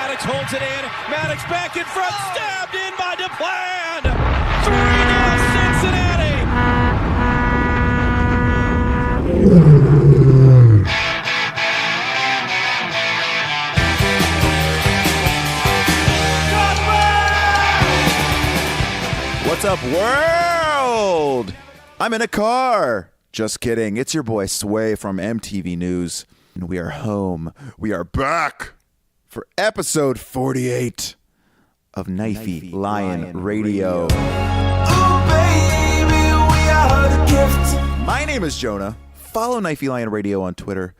Maddox holds it in. Maddox back in front, stabbed in by DePlan. 3-0 Cincinnati. What's up, world? I'm in a car. Just kidding. It's your boy Sway from MTV News, and we are home. We are back for episode 48 of Knifey Lion Radio. Ooh, baby, we are the gift. My name is Jonah. Follow Knifey Lion Radio on Twitter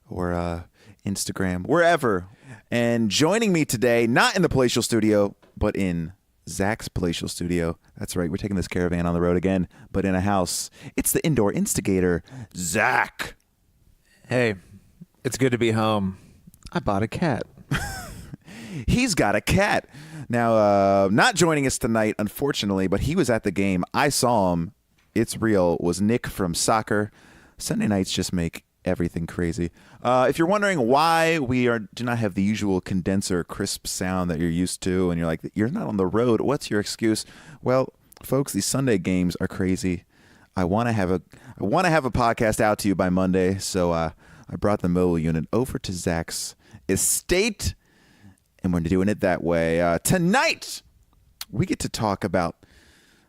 or Instagram, wherever. And joining me today, not in the palatial studio, but in Zach's palatial studio. That's right, we're taking this caravan on the road again, but in a house. It's the indoor instigator, Zach. Hey, it's good to be home. I bought a cat. He's got a cat. Now, not joining us tonight, unfortunately, but he was at the game. I saw him. It's real. Was Nick from soccer. Sunday nights just make everything crazy. If you're wondering why we do not have the usual condenser crisp sound that you're used to, and you're like, you're not on the road, what's your excuse? Well, folks, these Sunday games are crazy. I want to have a podcast out to you by Monday, so I brought the mobile unit over to Zach's estate, and we're doing it that way. Tonight, we get to talk about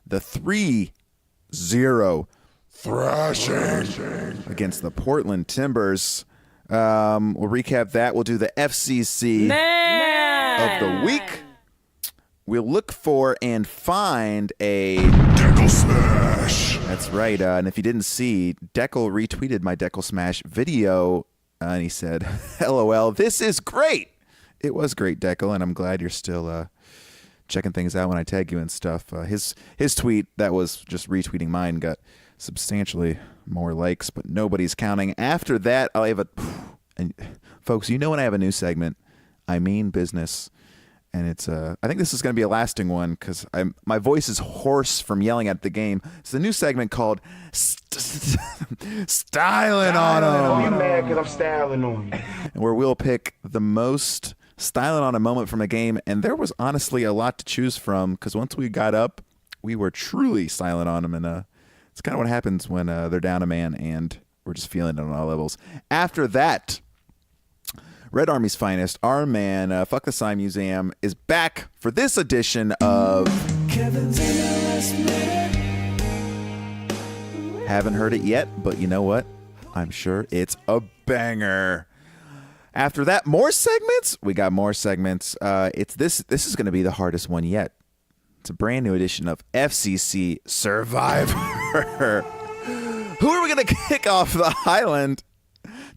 the 3-0 thrashing against the Portland Timbers. We'll recap that. We'll do the FCC of the week. We'll look for and find a DEKEL Smash. That's right. And if you didn't see, DEKEL retweeted my DEKEL Smash video, and he said, LOL, this is great. It was great, DEKEL, and I'm glad you're still checking things out when I tag you and stuff. His tweet that was just retweeting mine got substantially more likes, but nobody's counting. After that, I'll have and folks, you know when I have a new segment, I mean business, and it's I think this is going to be a lasting one because my voice is hoarse from yelling at the game. It's a new segment called Styling on 'em. Oh, you mad because I'm styling on you. Where we'll pick the most styling on a moment from a game, and there was honestly a lot to choose from because once we got up, we were truly styling on them, and it's kind of what happens when they're down a man, and we're just feeling it on all levels. After that, Red Army's finest, our man, Fuck the Sign Museum, is back for this edition of Kevin's in the last minute. Haven't heard it yet, but you know what? I'm sure it's a banger. After that, more segments. We got more segments. This is going to be the hardest one yet. It's a brand new edition of FCC Survivor. Who are we going to kick off the Highland?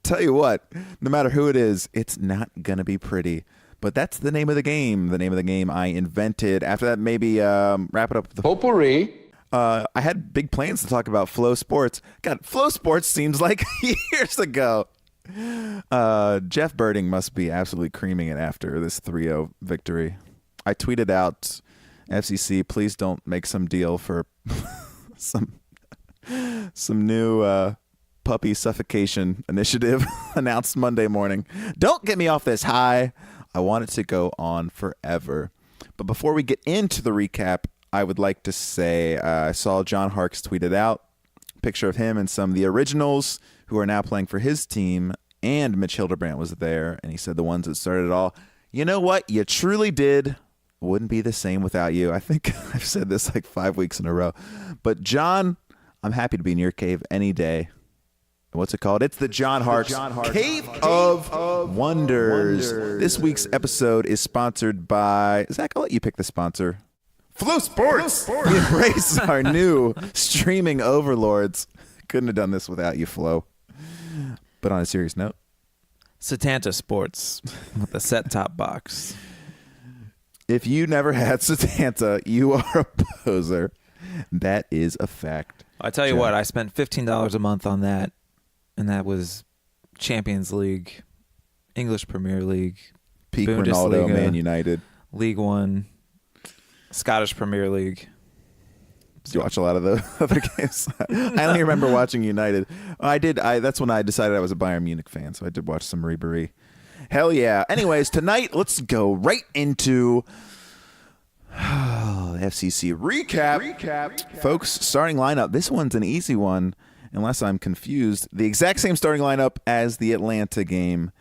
Tell you what, no matter who it is, it's not going to be pretty. But that's the name of the game. The name of the game I invented. After that, maybe wrap it up with the POTPOURRI. I had big plans to talk about Flow Sports. God, Flow Sports seems like years ago. Jeff Birding must be absolutely creaming it after this 3-0 victory. I tweeted out, FCC, please don't make some deal for some new puppy suffocation initiative announced Monday morning. Don't get me off this high. I want it to go on forever. But before we get into the recap, I would like to say I saw John Harkes tweeted out a picture of him and some of the originals who are now playing for his team, and Mitch Hildebrandt was there, and he said the ones that started it all. You know what? You truly did. Wouldn't be the same without you. I think I've said this like 5 weeks in a row. But John, I'm happy to be in your cave any day. What's it called? It's the John Harkes Cave of Wonders. This week's episode is sponsored by... Zach, I'll let you pick the sponsor. Flow Sports. We embrace our new streaming overlords. Couldn't have done this without you, Flo. But on a serious note, Satanta Sports with a set-top box. if you never had Satanta, you are a poser. That is a fact. I tell you what, I spent $15 a month on that, and that was Champions League, English Premier League, Peak Bundesliga, Ronaldo, Man United, League One, Scottish Premier League. Did you watch a lot of the other games? I only remember watching United. I did. That's when I decided I was a Bayern Munich fan, so I did watch some Ribery. Hell yeah. Anyways, tonight, let's go right into FCC recap. Folks, starting lineup. This one's an easy one, unless I'm confused. The exact same starting lineup as the Atlanta game.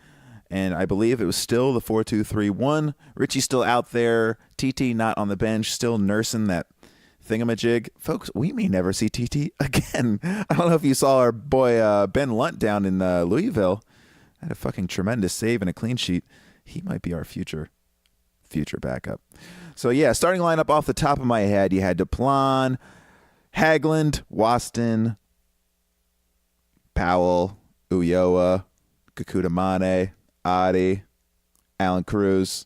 And I believe it was still the 4-2-3-1. Richie's still out there. TT not on the bench, still nursing that thingamajig. Folks, we may never see TT again. I don't know if you saw our boy Ben Lunt down in Louisville. Had a fucking tremendous save and a clean sheet. He might be our future backup. So, yeah, starting lineup off the top of my head, you had Duplan, Hagland, Waston, Powell, Ulloa, Kakuta Mane, Adi, Alan Cruz.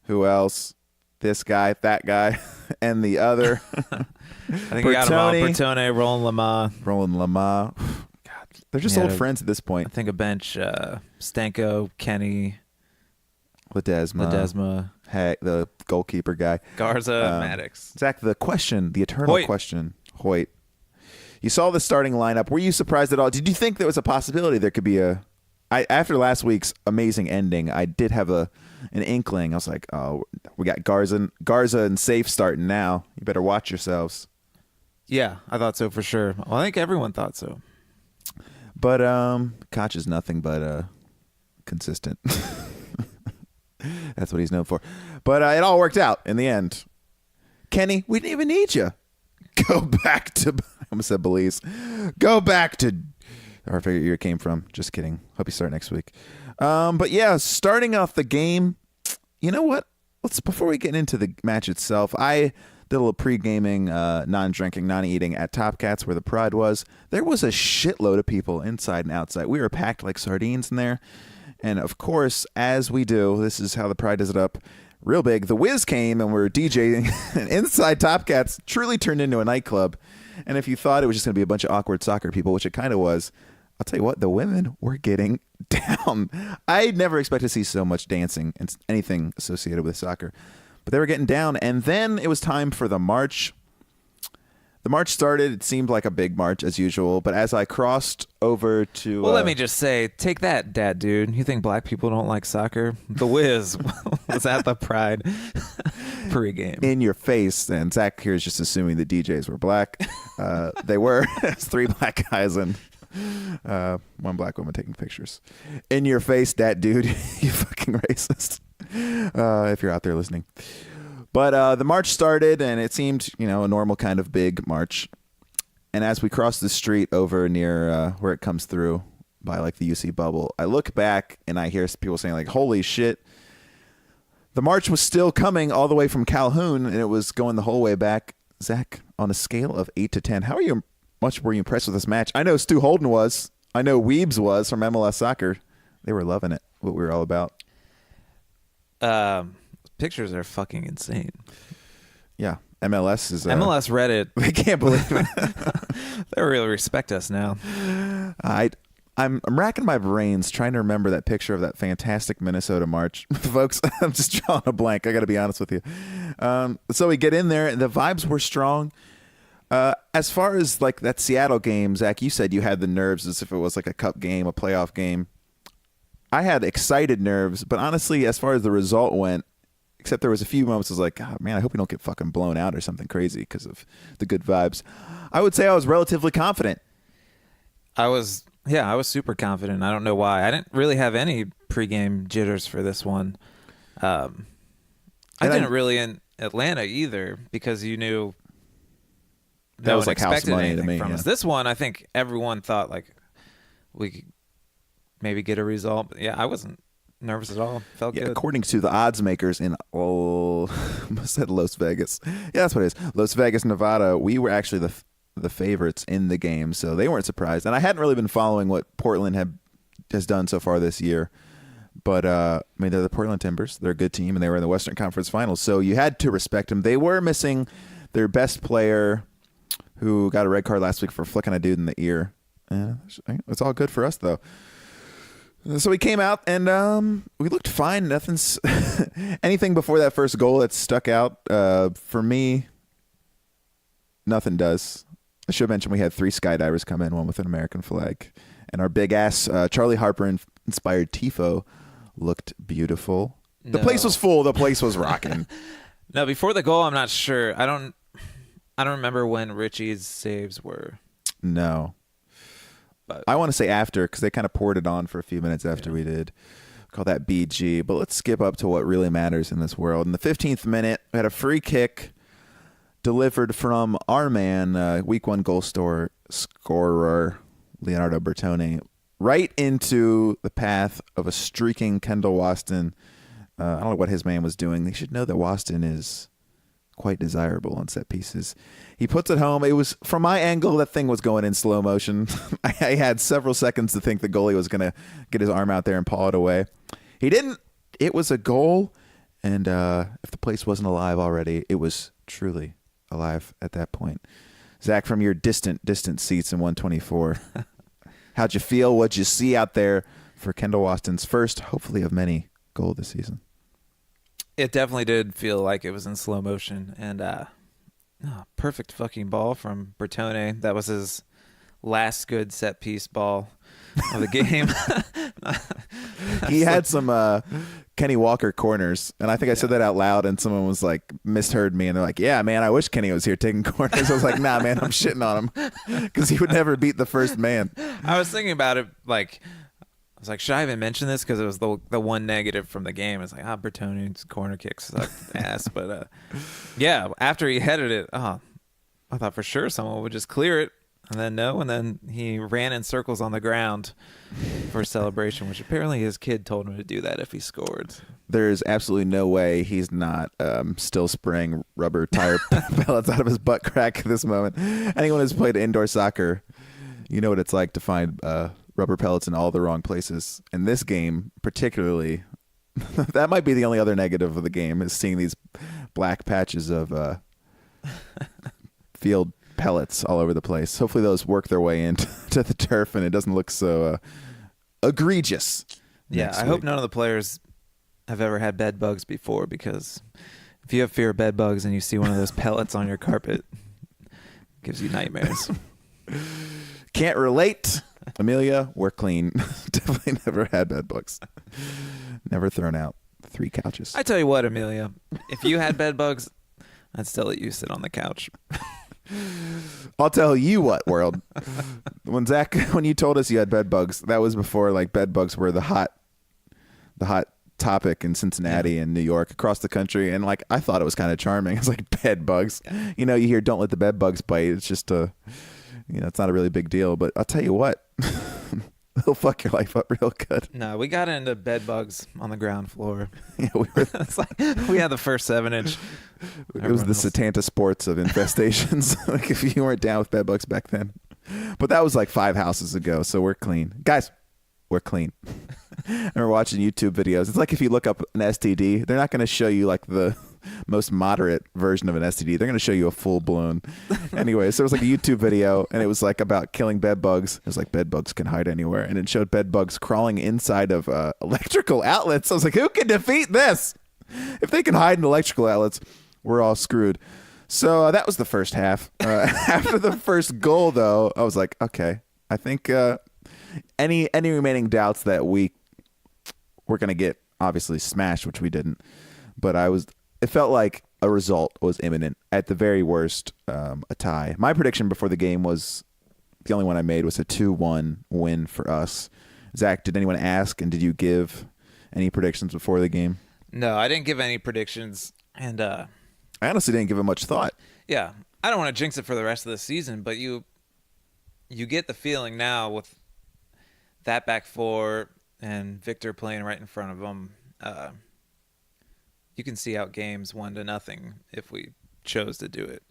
Who else? This guy, that guy, and the other. I think we got them all. Bertone, Roland Lamar. God, they're just old friends at this point. I think a bench, Stanko, Kenny, Ledesma. The goalkeeper guy. Garza, Maddox. Zach, the eternal question. Hoyt. You saw the starting lineup. Were you surprised at all? Did you think there was a possibility there could be after last week's amazing ending, I did have an inkling. I was like, oh, we got Garza and Safe starting now. You better watch yourselves. Yeah, I thought so for sure. Well, I think everyone thought so. But Koch is nothing but consistent. That's what he's known for. But it all worked out in the end. Kenny, we didn't even need you. Go back to, I almost said Belize. Go back to, or I figured you came from. Just kidding. Hope you start next week. But yeah, starting off the game, you know what? Before we get into the match itself, I did a little pre-gaming, non-drinking, non-eating at Top Cats where the Pride was. There was a shitload of people inside and outside. We were packed like sardines in there. And, of course, as we do, this is how the Pride does it up real big. The Wiz came and we're DJing, and inside Top Cats truly turned into a nightclub. And if you thought it was just going to be a bunch of awkward soccer people, which it kind of was, I'll tell you what, the women were getting down. I never expected to see so much dancing and anything associated with soccer. But they were getting down. And then it was time for the march. The march started. It seemed like a big march as usual. But as I crossed over to... Well, let me just say, take that, dad, dude. You think black people don't like soccer? The Wiz was at the Pride pre-game. In your face. And Zach here is just assuming the DJs were black. They were. It's 3 black guys and 1 black woman taking pictures. In your face, that dude. You fucking racist. If you're out there listening. But the march started, and it seemed, a normal kind of big march. And as we crossed the street over near where it comes through by, like, the UC bubble, I look back, and I hear people saying, like, holy shit. The march was still coming all the way from Calhoun, and it was going the whole way back. Zach, on a scale of 8 to 10, how much were you impressed with this match? I know Stu Holden was. I know Weebs was from MLS Soccer. They were loving it, what we were all about. Pictures are fucking insane. Yeah, MLS is MLS Reddit. They can't believe it. They really respect us now. I'm racking my brains trying to remember that picture of that fantastic Minnesota march, folks. I'm just drawing a blank. I got to be honest with you. So we get in there, and the vibes were strong. As far as like that Seattle game, Zach, you said you had the nerves as if it was like a cup game, a playoff game. I had excited nerves, but honestly, as far as the result went, except there was a few moments I was like, oh, man, I hope we don't get fucking blown out or something crazy because of the good vibes. I would say I was relatively confident. I was super confident. I don't know why. I didn't really have any pregame jitters for this one. I didn't really in Atlanta either because you knew that was like house money to me. From us. This one, I think everyone thought like we could maybe get a result. But yeah, I wasn't nervous at all. Felt good. According to the odds makers in I said Las Vegas. Yeah, that's what it is. Las Vegas, Nevada. We were actually the favorites in the game, so they weren't surprised. And I hadn't really been following what Portland has done so far this year. But I mean, they're the Portland Timbers. They're a good team, and they were in the Western Conference Finals, so you had to respect them. They were missing their best player, who got a red card last week for flicking a dude in the ear. It's all good for us, though. So we came out and we looked fine. Nothing's anything before that first goal that stuck out for me. Nothing does. I should mention we had 3 skydivers come in, one with an American flag, and our big ass Charlie Harper inspired tifo looked beautiful. The No. place was full. The place was rocking. No, before the goal, I'm not sure. I don't remember when Richie's saves were. No. But I want to say after, because they kind of poured it on for a few minutes after we did. Call that BG. But let's skip up to what really matters in this world. In the 15th minute, we had a free kick delivered from our man, week one goal scorer, Leonardo Bertone, right into the path of a streaking Kendall Waston. I don't know what his man was doing. They should know that Waston is quite desirable on set pieces. He puts it home. It was, from my angle, that thing was going in slow motion. I had several seconds to think the goalie was going to get his arm out there and paw it away. He didn't. It was a goal, and if the place wasn't alive already, it was truly alive at that point. Zach, from your distant seats in 124, how'd you feel? What'd you see out there for Kendall Waston's first, hopefully of many, goal this season? it definitely did feel like it was in slow motion. And perfect fucking ball from Bertone. That was his last good set piece ball of the game. He had some Kenny Walker corners, and I think I said that out loud, and someone was like, misheard me, and they're like, yeah, man, I wish Kenny was here taking corners. I was like, nah, man, I'm shitting on him because he would never beat the first man. I was thinking about it, like, I was like, should I even mention this? Because it was the one negative from the game. It's like, Bertone's corner kicks sucked ass. But yeah, after he headed it, I thought for sure someone would just clear it. And then no, and then he ran in circles on the ground for a celebration, which apparently his kid told him to do that if he scored. There's absolutely no way he's not still spraying rubber tire pellets out of his butt crack at this moment. Anyone who's played indoor soccer, you know what it's like to find rubber pellets in all the wrong places. In this game, particularly, that might be the only other negative of the game, is seeing these black patches of field pellets all over the place. Hopefully those work their way into the turf and it doesn't look so egregious. Yeah, I hope none of the players have ever had bed bugs before, because if you have fear of bed bugs and you see one of those pellets on your carpet, it gives you nightmares. Can't relate. Amelia, we're clean. Definitely never had bed bugs. Never thrown out 3 couches. I tell you what, Amelia, if you had bed bugs, I'd still let you sit on the couch. I'll tell you what, world. When you told us you had bed bugs, that was before like bed bugs were the hot topic in Cincinnati and New York, across the country, and like I thought it was kind of charming. It's like, bed bugs. You know, you hear don't let the bed bugs bite. It's just it's not a really big deal. But I'll tell you what, it'll fuck your life up real good. No, we got into bed bugs on the ground floor. Yeah, we were. It's like we had the first 7-inch. It was the Satanta sports of infestations. Like if you weren't down with bed bugs back then. But that was like 5 houses ago, so we're clean. Guys, we're clean. And we're watching YouTube videos. It's like if you look up an STD, they're not going to show you like the most moderate version of an STD. They're going to show you a full-blown. Anyway, so it was like a YouTube video, and it was like about killing bed bugs. It was like bed bugs can hide anywhere. And it showed bed bugs crawling inside of electrical outlets. I was like, who can defeat this? If they can hide in electrical outlets, we're all screwed. So that was the first half. After the first goal, though, I was like, okay, I think any remaining doubts that we were going to get obviously smashed, which we didn't. But it felt like a result was imminent. At the very worst, a tie. My prediction before the game was, the only one I made was a 2-1 win for us. Zach, did anyone ask, and did you give any predictions before the game? No, I didn't give any predictions. And I honestly didn't give it much thought. yeah, I don't want to jinx it for the rest of the season, but you get the feeling now with that back four and Victor playing right in front of them, you can see out games 1-0 if we chose to do it.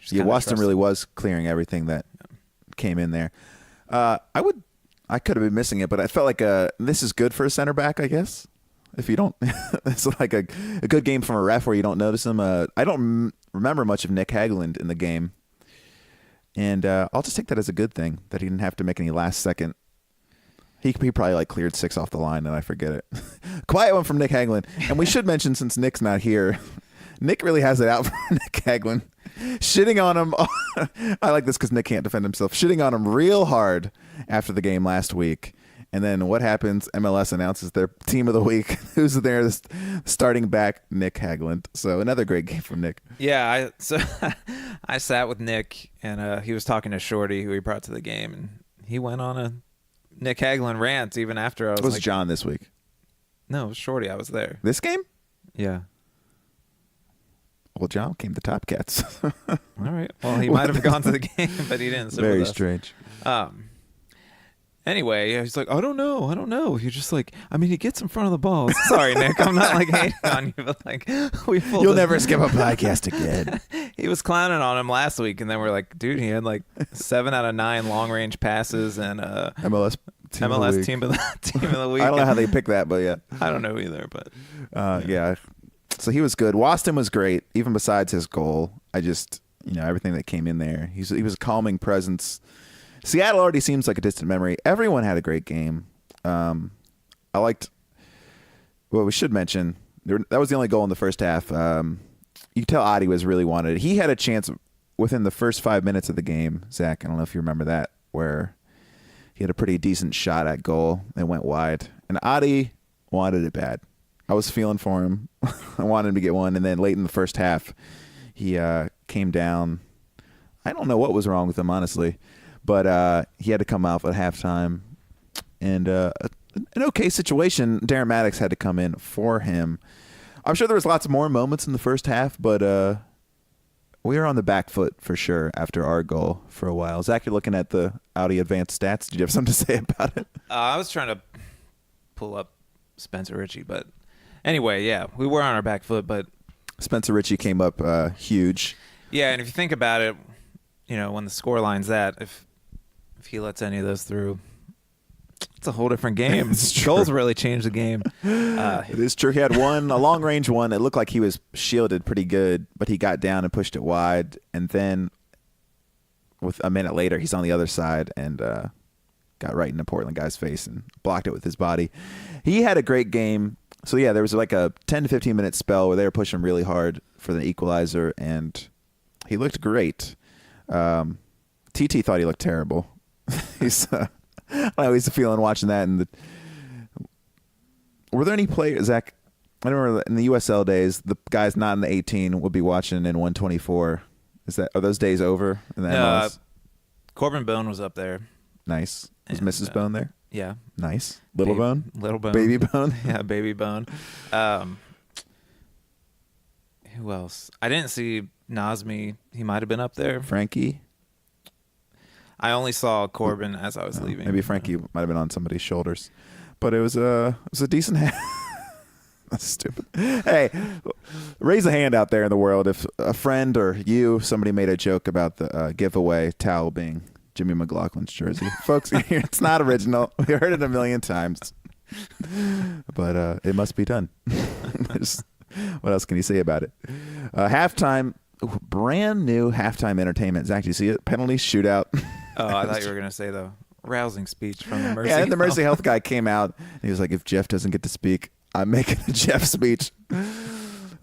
Yeah, Waston really was clearing everything that came in there. I could have been missing it, but I felt like this is good for a center back, I guess. If you don't, it's like a good game from a ref where you don't notice him. I don't remember much of Nick Hagland in the game, and I'll just take that as a good thing that he didn't have to make any last second. He probably like cleared 6 off the line, and I forget it. Quiet one from Nick Hagland, and we should mention, since Nick's not here, Nick really has it out for Nick Hagland, shitting on him. I like this because Nick can't defend himself. Shitting on him real hard after the game last week. And then what happens? MLS announces their team of the week. Who's there? Starting back, Nick Hagland. So another great game from Nick. Yeah, I sat with Nick, and he was talking to Shorty, who he brought to the game, and he went on a Nick Hagland rant even after I was Was like, John this week? No, it was Shorty. I was there. This game? Yeah. Well, John came to Top Cats. All right. Well, he might have gone to the game, but he didn't. sit Very with us. strange. Anyway, yeah, he's like, I don't know. You're just like, I mean, he gets in front of the ball. Sorry, Nick, I'm not like hating on you, but like, You'll never skip a podcast again. He was clowning on him last week, and then we're like, dude, he had like 7 out of 9 long range passes and MLS team MLS of the team of the week. I don't know how they picked that, but yeah. I don't know either, but yeah. So he was good. Waston was great, even besides his goal. I just, everything that came in there. He was a calming presence. Seattle already seems like a distant memory. Everyone had a great game. I liked. Well, we should mention that was the only goal in the first half. You could tell Adi was really wanted it. He had a chance within the first 5 minutes of the game. Zach, I don't know if you remember that, where he had a pretty decent shot at goal and went wide. And Adi wanted it bad. I was feeling for him. I wanted him to get one. And then late in the first half, he came down. I don't know what was wrong with him, honestly. But he had to come out at halftime. And an okay situation. Darren Maddox had to come in for him. I'm sure there was lots more moments in the first half, but we were on the back foot for sure after our goal for a while. Zach, you're looking at the Audi advanced stats. Did you have something to say about it? I was trying to pull up Spencer Ritchie, but anyway, yeah, we were on our back foot, but Spencer Ritchie came up huge. Yeah, and if you think about it, when the score line's that, if he lets any of those through, it's a whole different game. Goals really changed the game. It is true. He had a long-range one. It looked like he was shielded pretty good, but he got down and pushed it wide. And then with a minute later, he's on the other side and got right in the Portland guy's face and blocked it with his body. He had a great game. So, yeah, there was like a 10 to 15-minute spell where they were pushing really hard for the equalizer, and he looked great. TT thought he looked terrible. He's I don't know, he's feeling watching that. And were there any players, Zach? I remember in the USL days, the guys not in the 18 would be watching in 124. Are those days over? In the MLS? Corbin Bone was up there. Nice. Was And, Mrs. Bone there? Yeah. Nice. Little Bone? Little Bone. Baby Bone? Yeah, Baby Bone. Who else? I didn't see Nazmi. He might have been up there. Frankie? I only saw Corbin as I was leaving. Maybe Frankie might have been on somebody's shoulders. But it was a decent half. That's stupid. Hey, raise a hand out there in the world if a friend or somebody made a joke about the giveaway towel being Jimmy McLaughlin's jersey. Folks, it's not original. We heard it a million times. But it must be done. What else can you say about it? Halftime, brand new halftime entertainment. Zach, do you see it? Penalty shootout. Oh, I thought you were going to say the rousing speech from the Mercy. Yeah, and the Mercy Health guy came out and he was like, if Jeff doesn't get to speak, I'm making a Jeff speech. And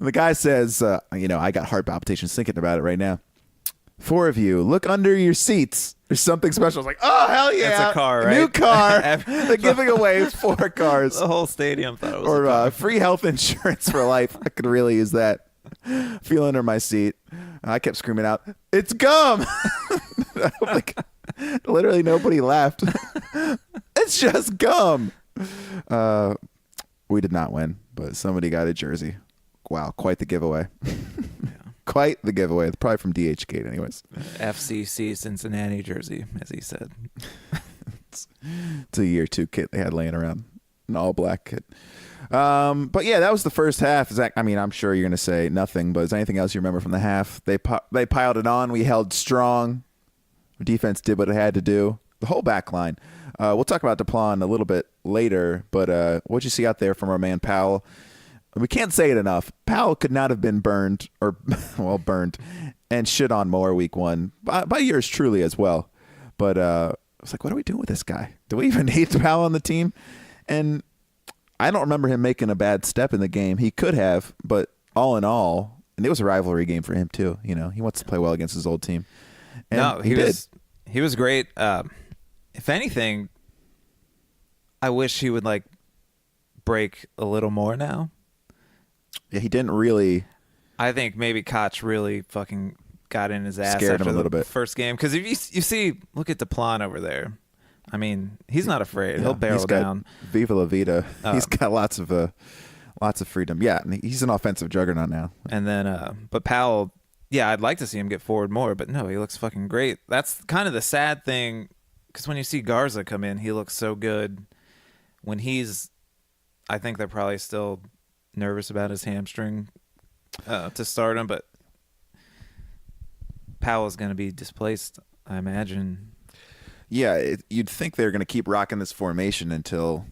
the guy says, I got heart palpitations thinking about it right now. 4 of you, look under your seats. There's something special. I was like, oh, hell yeah. It's a car, right? New car. They're giving away 4 cars. The whole stadium thought it was Or a car. free health insurance for life. I could really use that. Feel under my seat. I kept screaming out, it's gum. Like, literally nobody laughed. It's just gum. We did not win, but somebody got a jersey. Wow, quite the giveaway. Quite the giveaway. Probably from DH Gate anyways. FCC Cincinnati jersey, as he said. It's a year 2 kit they had laying around. An all black kit. But yeah, that was the first half. Zach, I mean, I'm sure you're going to say nothing, but is there anything else you remember from the half? They piled it on. We held strong. Our defense did what it had to do. The whole back line. We'll talk about Duplan a little bit later, but what'd you see out there from our man Powell? We can't say it enough. Powell could not have been burned and shit on more week 1 by yours truly as well. But I was like, what are we doing with this guy? Do we even need Powell on the team? And I don't remember him making a bad step in the game. He could have, but all in all, and it was a rivalry game for him too. He wants to play well against his old team. And No, he was great. If anything, I wish he would like break a little more now. Yeah, he didn't really. I think maybe Koch really fucking got in his ass Scared after him a little the bit. first game. Because if you see, look at DePlon over there. I mean, he's not afraid. He'll barrel he's got down. Viva la vida. He's got lots of freedom. Yeah, and he's an offensive juggernaut now. And then, but Powell, yeah, I'd like to see him get forward more, but no, he looks fucking great. That's kind of the sad thing, because when you see Garza come in, he looks so good. When I think they're probably still nervous about his hamstring to start him, but Powell's going to be displaced, I imagine. Yeah, you'd think they're going to keep rocking this formation until,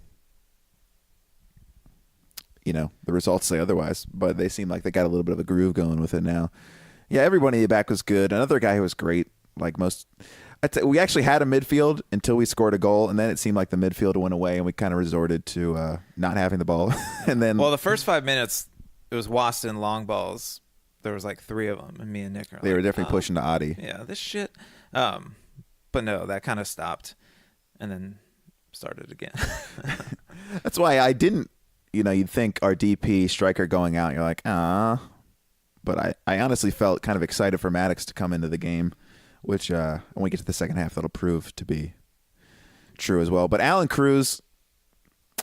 the results say otherwise. But they seem like they got a little bit of a groove going with it now. Yeah, everybody in the back was good. Another guy who was great, like most. We actually had a midfield until we scored a goal, and then it seemed like the midfield went away, and we kind of resorted to not having the ball. And then, well, the first 5 minutes, it was Waston long balls. There was like 3 of them, and me and Nick are they were definitely pushing to Adi. Yeah, this shit. But no, that kind of stopped, and then started again. That's why I didn't. You'd think our DP striker going out, you're like, ah. But I honestly felt kind of excited for Maddox to come into the game, which when we get to the second half, that'll prove to be true as well. But Alan Cruz,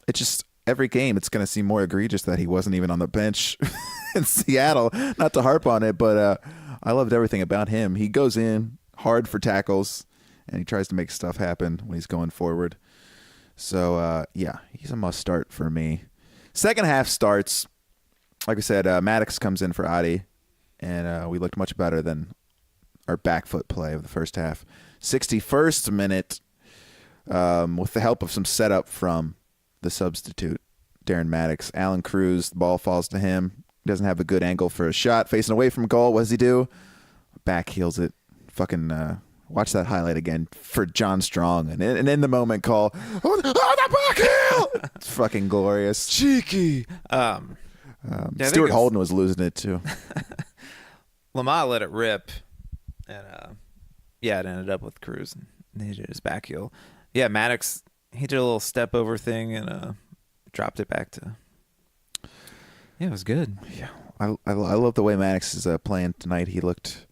it's just every game it's going to seem more egregious that he wasn't even on the bench in Seattle. Not to harp on it, but I loved everything about him. He goes in hard for tackles, and he tries to make stuff happen when he's going forward. So, yeah, he's a must start for me. Second half starts. Like I said, Maddox comes in for Adi, and we looked much better than our back foot play of the first half. 61st minute, with the help of some setup from the substitute, Darren Maddox. Alan Cruz, the ball falls to him. Doesn't have a good angle for a shot. Facing away from goal, what does he do? Back heels it. Fucking watch that highlight again for John Strong. And in the moment call, oh, the back heel! It's fucking glorious. Cheeky. Stuart Holden was losing it too. Lamont let it rip, and it ended up with Cruz, and he did his back heel. Yeah, Maddox, he did a little step over thing and dropped it back to. Yeah, it was good. Yeah, I love the way Maddox is playing tonight. He looked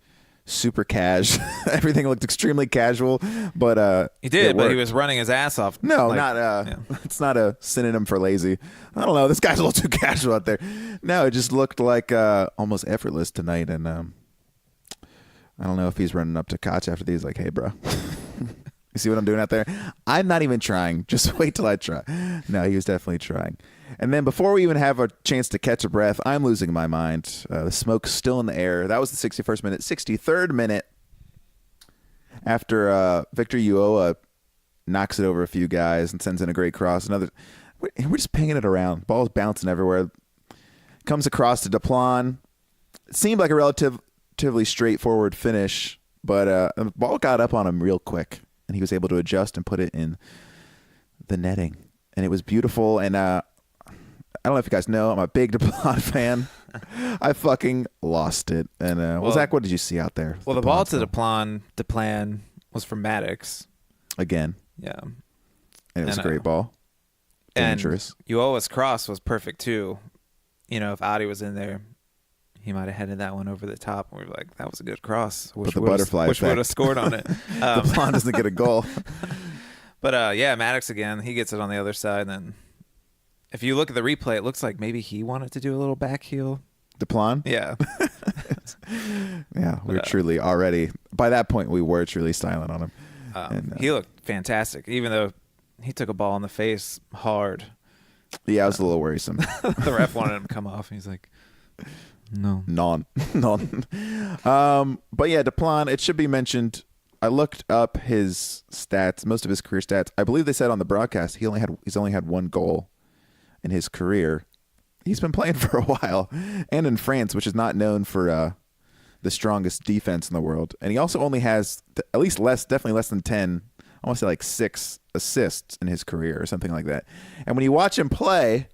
super cash. Everything looked extremely casual, but he did, but he was running his ass off. No, it's not a synonym for lazy. I don't know. This guy's a little too casual out there. No, it just looked like almost effortless tonight, and I don't know if he's running up to Koch after these like, hey, bro. You see what I'm doing out there? I'm not even trying. Just wait till I try. No, he was definitely trying. And then before we even have a chance to catch a breath, I'm losing my mind. The smoke's still in the air. That was the 61st minute. 63rd minute, after Victor Ulloa knocks it over a few guys and sends in a great cross. We're just pinging it around. Ball's bouncing everywhere. Comes across to DePlon. It seemed like a relatively straightforward finish, but the ball got up on him real quick, and he was able to adjust and put it in the netting. And it was beautiful, and I don't know if you guys know, I'm a big DePlon fan. I fucking lost it. And Zach, what did you see out there? Well, the ball to DePlan was from Maddox. Again. Yeah. And it was a great ball. Dangerous. And Ulloa's cross was perfect, too. If Adi was in there, he might have headed that one over the top. And we were like, that was a good cross. But the butterfly Wish we would have scored on it. DePlon doesn't get a goal. But, yeah, Maddox again. He gets it on the other side, and then if you look at the replay, it looks like maybe he wanted to do a little back heel. DePlon? Yeah. Yeah, we were truly already, by that point, we were truly styling on him. He looked fantastic, even though he took a ball in the face hard. Yeah, it was a little worrisome. The ref wanted him to come off, and he's like, no. None. But yeah, DePlon, it should be mentioned, I looked up his stats, most of his career stats. I believe they said on the broadcast he's only had one goal in his career. He's been playing for a while, and in France, which is not known for the strongest defense in the world. And he also only has at least definitely less than 10, I want to say like 6 assists in his career or something like that. And when you watch him play,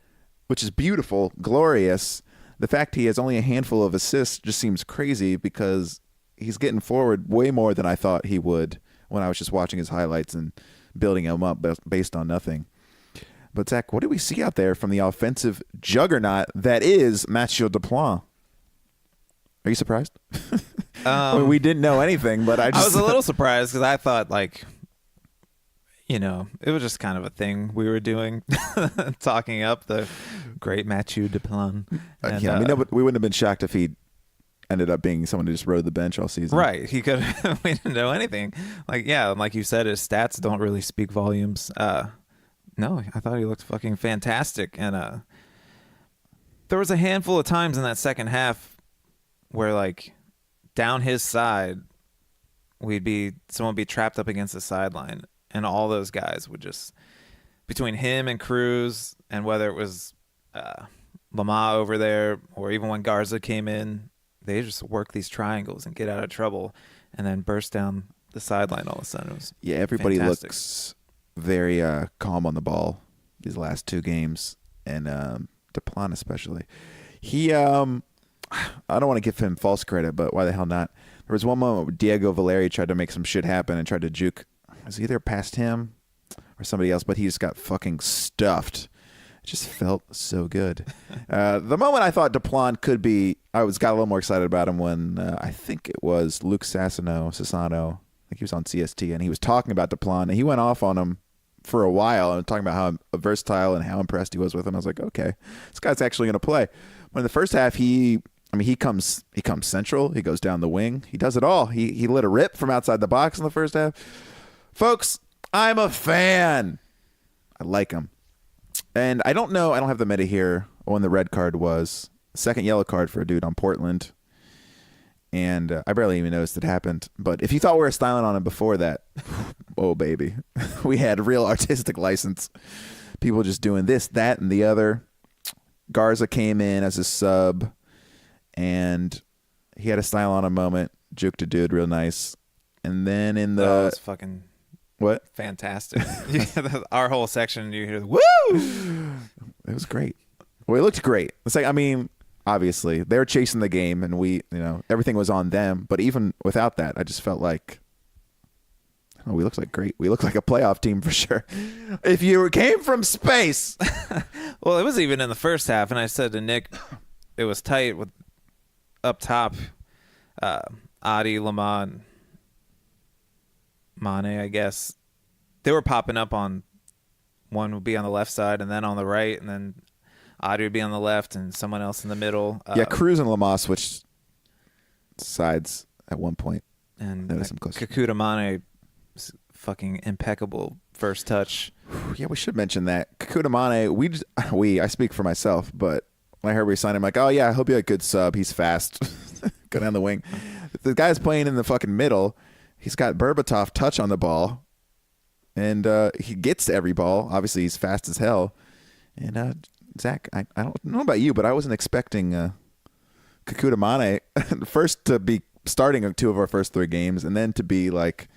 which is beautiful, glorious, the fact he has only a handful of assists just seems crazy because he's getting forward way more than I thought he would when I was just watching his highlights and building him up based on nothing. But Zach, what do we see out there from the offensive juggernaut that is Mathieu Deplan? Are you surprised? I mean, we didn't know anything, but I was a little surprised because I thought, like, it was just kind of a thing we were doing, talking up the great Mathieu Deplan. And, yeah, I mean, we wouldn't have been shocked if he ended up being someone who just rode the bench all season. Right. He could. We didn't know anything. Like, yeah, like you said, his stats don't really speak volumes. No, I thought he looked fucking fantastic. And there was a handful of times in that second half where, like, down his side, someone would be trapped up against the sideline, and all those guys would just, between him and Cruz, and whether it was Lamar over there, or even when Garza came in, they just work these triangles and get out of trouble, and then burst down the sideline all of a sudden. It was everybody fantastic. Looks very calm on the ball these last two games, and Deplan especially. He, I don't want to give him false credit, but why the hell not? There was one moment where Diego Valeri tried to make some shit happen and tried to juke. It was either past him or somebody else, but he just got fucking stuffed. It just felt so good. The moment I thought Deplan could be, got a little more excited about him when I think it was Luke Sassano, I think he was on CST, and he was talking about Deplan, and he went off on him for a while and talking about how versatile and how impressed he was with him. I was like, okay, this guy's actually going to play. But in the first half, he comes central. He goes down the wing. He does it all. He lit a rip from outside the box in the first half. Folks, I'm a fan. I like him. And I don't know. I don't have the meta here when the red card was. Second yellow card for a dude on Portland. And I barely even noticed it happened. But if you thought we were styling on him before that, oh, baby. We had real artistic license. People just doing this, that, and the other. Garza came in as a sub, and he had a style on a moment. Juked a dude real nice. And then in the... That was fucking... What? Fantastic. Our whole section, you hear, woo! It was great. Well, it looked great. It's like, I mean, obviously, they were chasing the game, and everything was on them. But even without that, I just felt like, we looked like great. We looked like a playoff team for sure. If you came from space. Well, it was even in the first half, and I said to Nick, it was tight with up top, Adi, Lamont, MANNN, I guess. They were popping up on, one would be on the left side and then on the right, and then Adi would be on the left and someone else in the middle. Cruz and Lamar switched sides at one point. And Kakuta Mane, fucking impeccable first touch. Yeah, we should mention that. Kakuta Mane, I speak for myself, but when I heard we signed him, like, oh yeah, I hope you had a good sub. He's fast. Go down the wing. The guy's playing in the fucking middle. He's got Berbatov touch on the ball, and he gets to every ball. Obviously, he's fast as hell. And Zach, I don't know about you, but I wasn't expecting Kakuta Mane first to be starting two of our first three games, and then to be like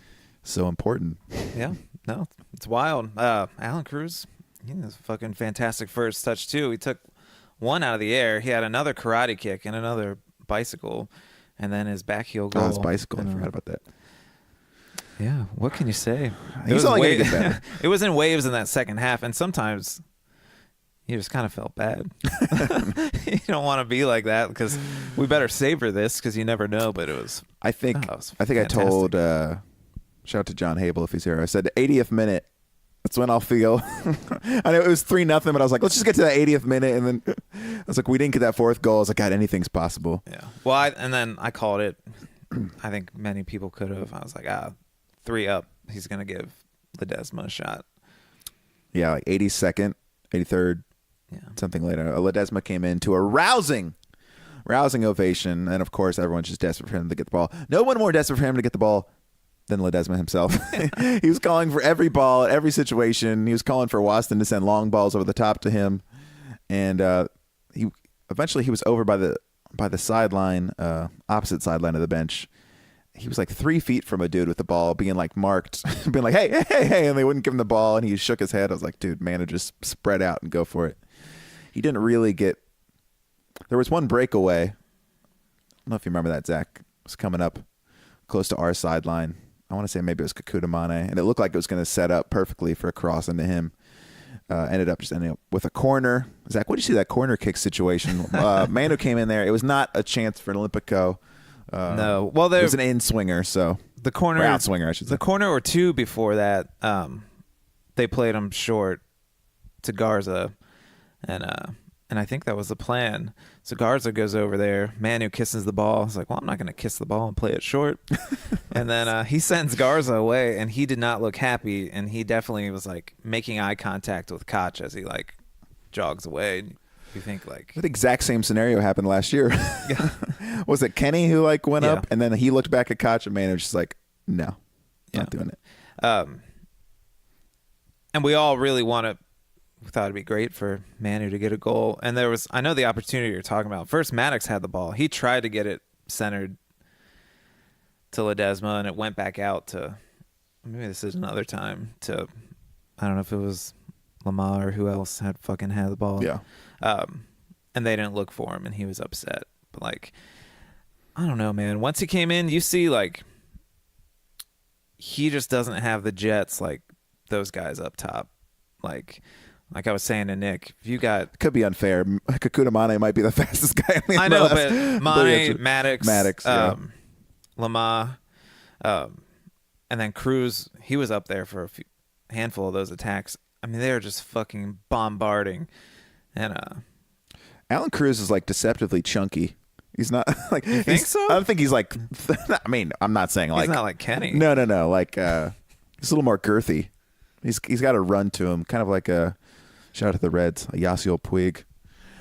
so important. Yeah, no, it's wild. Alan Cruz, he was a fucking fantastic first touch too. He took one out of the air. He had another karate kick and another bicycle, and then his back heel goal. Oh, his bicycle! I forgot about that. Yeah, what can you say? He's only going to get better. It was in waves in that second half, and sometimes you just kind of felt bad. You don't want to be like that because we better savor this because you never know. But it was. I think I told. Shout out to John Habel if he's here. I said the 80th minute. That's when I'll feel. I know it was 3-0, but I was like, let's just get to that 80th minute, and then I was like, we didn't get that fourth goal. I was like, God, anything's possible. Yeah. Well, and then I called it. I think many people could have. I was like, 3 up. He's gonna give Ledesma a shot. Yeah, like 82nd, 83rd, something later. Ledesma came in to a rousing ovation, and of course, everyone's just desperate for him to get the ball. No one more desperate for him to get the ball than Ledesma himself. He was calling for every ball, every situation. He was calling for Waston to send long balls over the top to him, and he was over by the sideline, opposite sideline of the bench. He was like 3 feet from a dude with the ball being like marked, being like, hey, and they wouldn't give him the ball, and he shook his head. I was like, dude, man, to just spread out and go for it. He didn't really get. There was one breakaway. I don't know if you remember that, Zach. It was coming up close to our sideline. I want to say maybe it was Kakuta Mane, and it looked like it was going to set up perfectly for a cross into him. ended up with a corner. Zach, what did you see that corner kick situation? Manu came in there. It was not a chance for an Olympico. No. Well, it was an in-swinger, so the corner, or out-swinger, I should say. The corner or two before that, they played him short to Garza, and I think that was the plan. So Garza goes over there. Manu kisses the ball. He's like, well, I'm not going to kiss the ball and play it short. And then he sends Garza away, and he did not look happy, and he definitely was like making eye contact with Koch as he like jogs away. You think like that exact same scenario happened last year. Was it Kenny who like went up, and then he looked back at Koch, and Manu was just like, no, not doing it. And we all really we thought it'd be great for Manu to get a goal. And I know the opportunity you're talking about. First, Maddox had the ball. He tried to get it centered to Ledesma, and it went back out to, maybe this is another time, to, I don't know if it was Lamar or who else had the ball. Yeah. And they didn't look for him, and he was upset. But, like, I don't know, man. Once he came in, you see, like, he just doesn't have the jets like those guys up top. Like I was saying to Nick, if you got... Could be unfair. Kakuna Mane might be the fastest guy in the MLS. I know, but Mane, Maddox, Lamar, and then Cruz, he was up there for a handful of those attacks. I mean, they were just fucking bombarding. And Alan Cruz is like deceptively chunky. He's not like... You think so? I don't think he's like... I mean, I'm not saying like... He's not like Kenny. No. Like, he's a little more girthy. He's got a run to him, kind of like a... Shout out to the Reds, Yasiel Puig.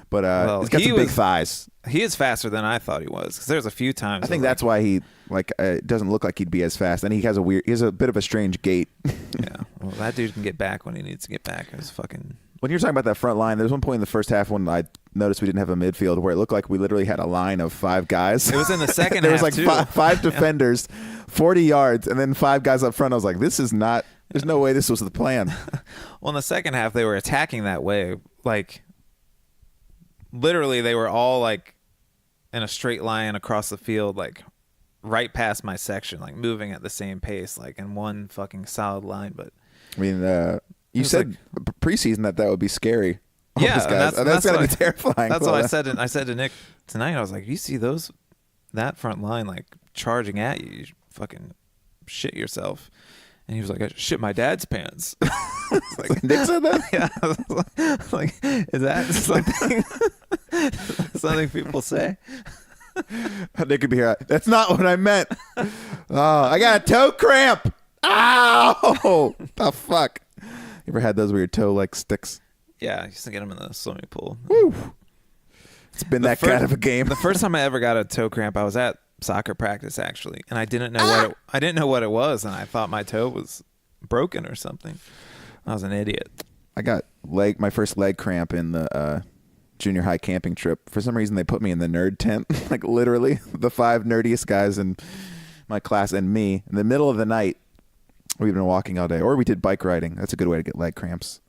But he's got some big thighs. He is faster than I thought he was, because there's a few times. I think that's why he it doesn't look like he'd be as fast. And he has a bit of a strange gait. Yeah, well, that dude can get back when he needs to get back. It was fucking... When you're talking about that front line, there's one point in the first half when I noticed we didn't have a midfield where it looked like we literally had a line of 5 guys. It was in the second there half, was like five defenders, 40 yards, and then 5 guys up front. I was like, this is not... There's no way this was the plan. Well, in the second half, they were attacking that way. Like, literally, they were all, like, in a straight line across the field, like, right past my section, like, moving at the same pace, like, in one fucking solid line. But I mean, you said preseason that would be scary. Yeah, that's got to be terrifying. That's what I said. I said to Nick tonight, I was like, you see that front line, like, charging at you, you fucking shit yourself. And he was like, I shit my dad's pants. Like, Nick said that? Yeah. I was like, is that something people say? Nick could be here. That's not what I meant. Oh, I got a toe cramp. Ow! The fuck? You ever had those weird toe like sticks? Yeah, I used to get them in the swimming pool. Woo! It's been kind of a game. The first time I ever got a toe cramp, I was at soccer practice actually, and I didn't know what it was, and I thought my toe was broken or something. I was an idiot. I got my first leg cramp in the junior high camping trip. For some reason, they put me in the nerd tent, like literally the 5 nerdiest guys in my class and me in the middle of the night. We've been walking all day, or we did bike riding. That's a good way to get leg cramps.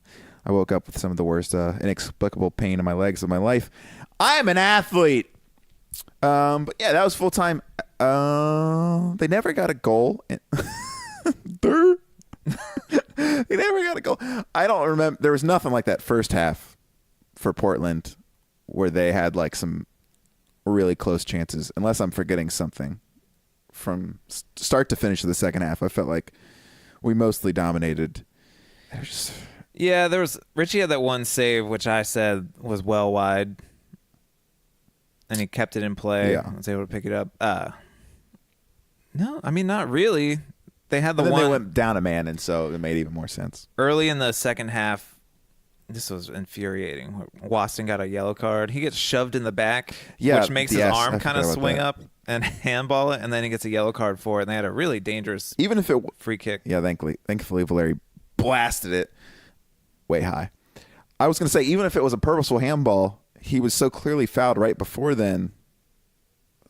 I woke up with some of the worst inexplicable pain in my legs of my life. I am an athlete. But yeah, that was full time. They never got a goal. They never got a goal. I don't remember. There was nothing like that first half for Portland where they had like some really close chances, unless I'm forgetting something. From start to finish of the second half, I felt like we mostly dominated. Yeah, Richie had that one save, which I said was well wide. And he kept it in play. Yeah. Was able to pick it up. No, I mean, not really. They had the one. They went down a man, and so it made even more sense. Early in the second half, this was infuriating. Waston got a yellow card. He gets shoved in the back, which makes his arm kind of swing up and handball it, and then he gets a yellow card for it. And they had a really dangerous free kick. Yeah, thankfully Valeri blasted it way high. I was going to say, even if it was a purposeful handball, he was so clearly fouled right before then.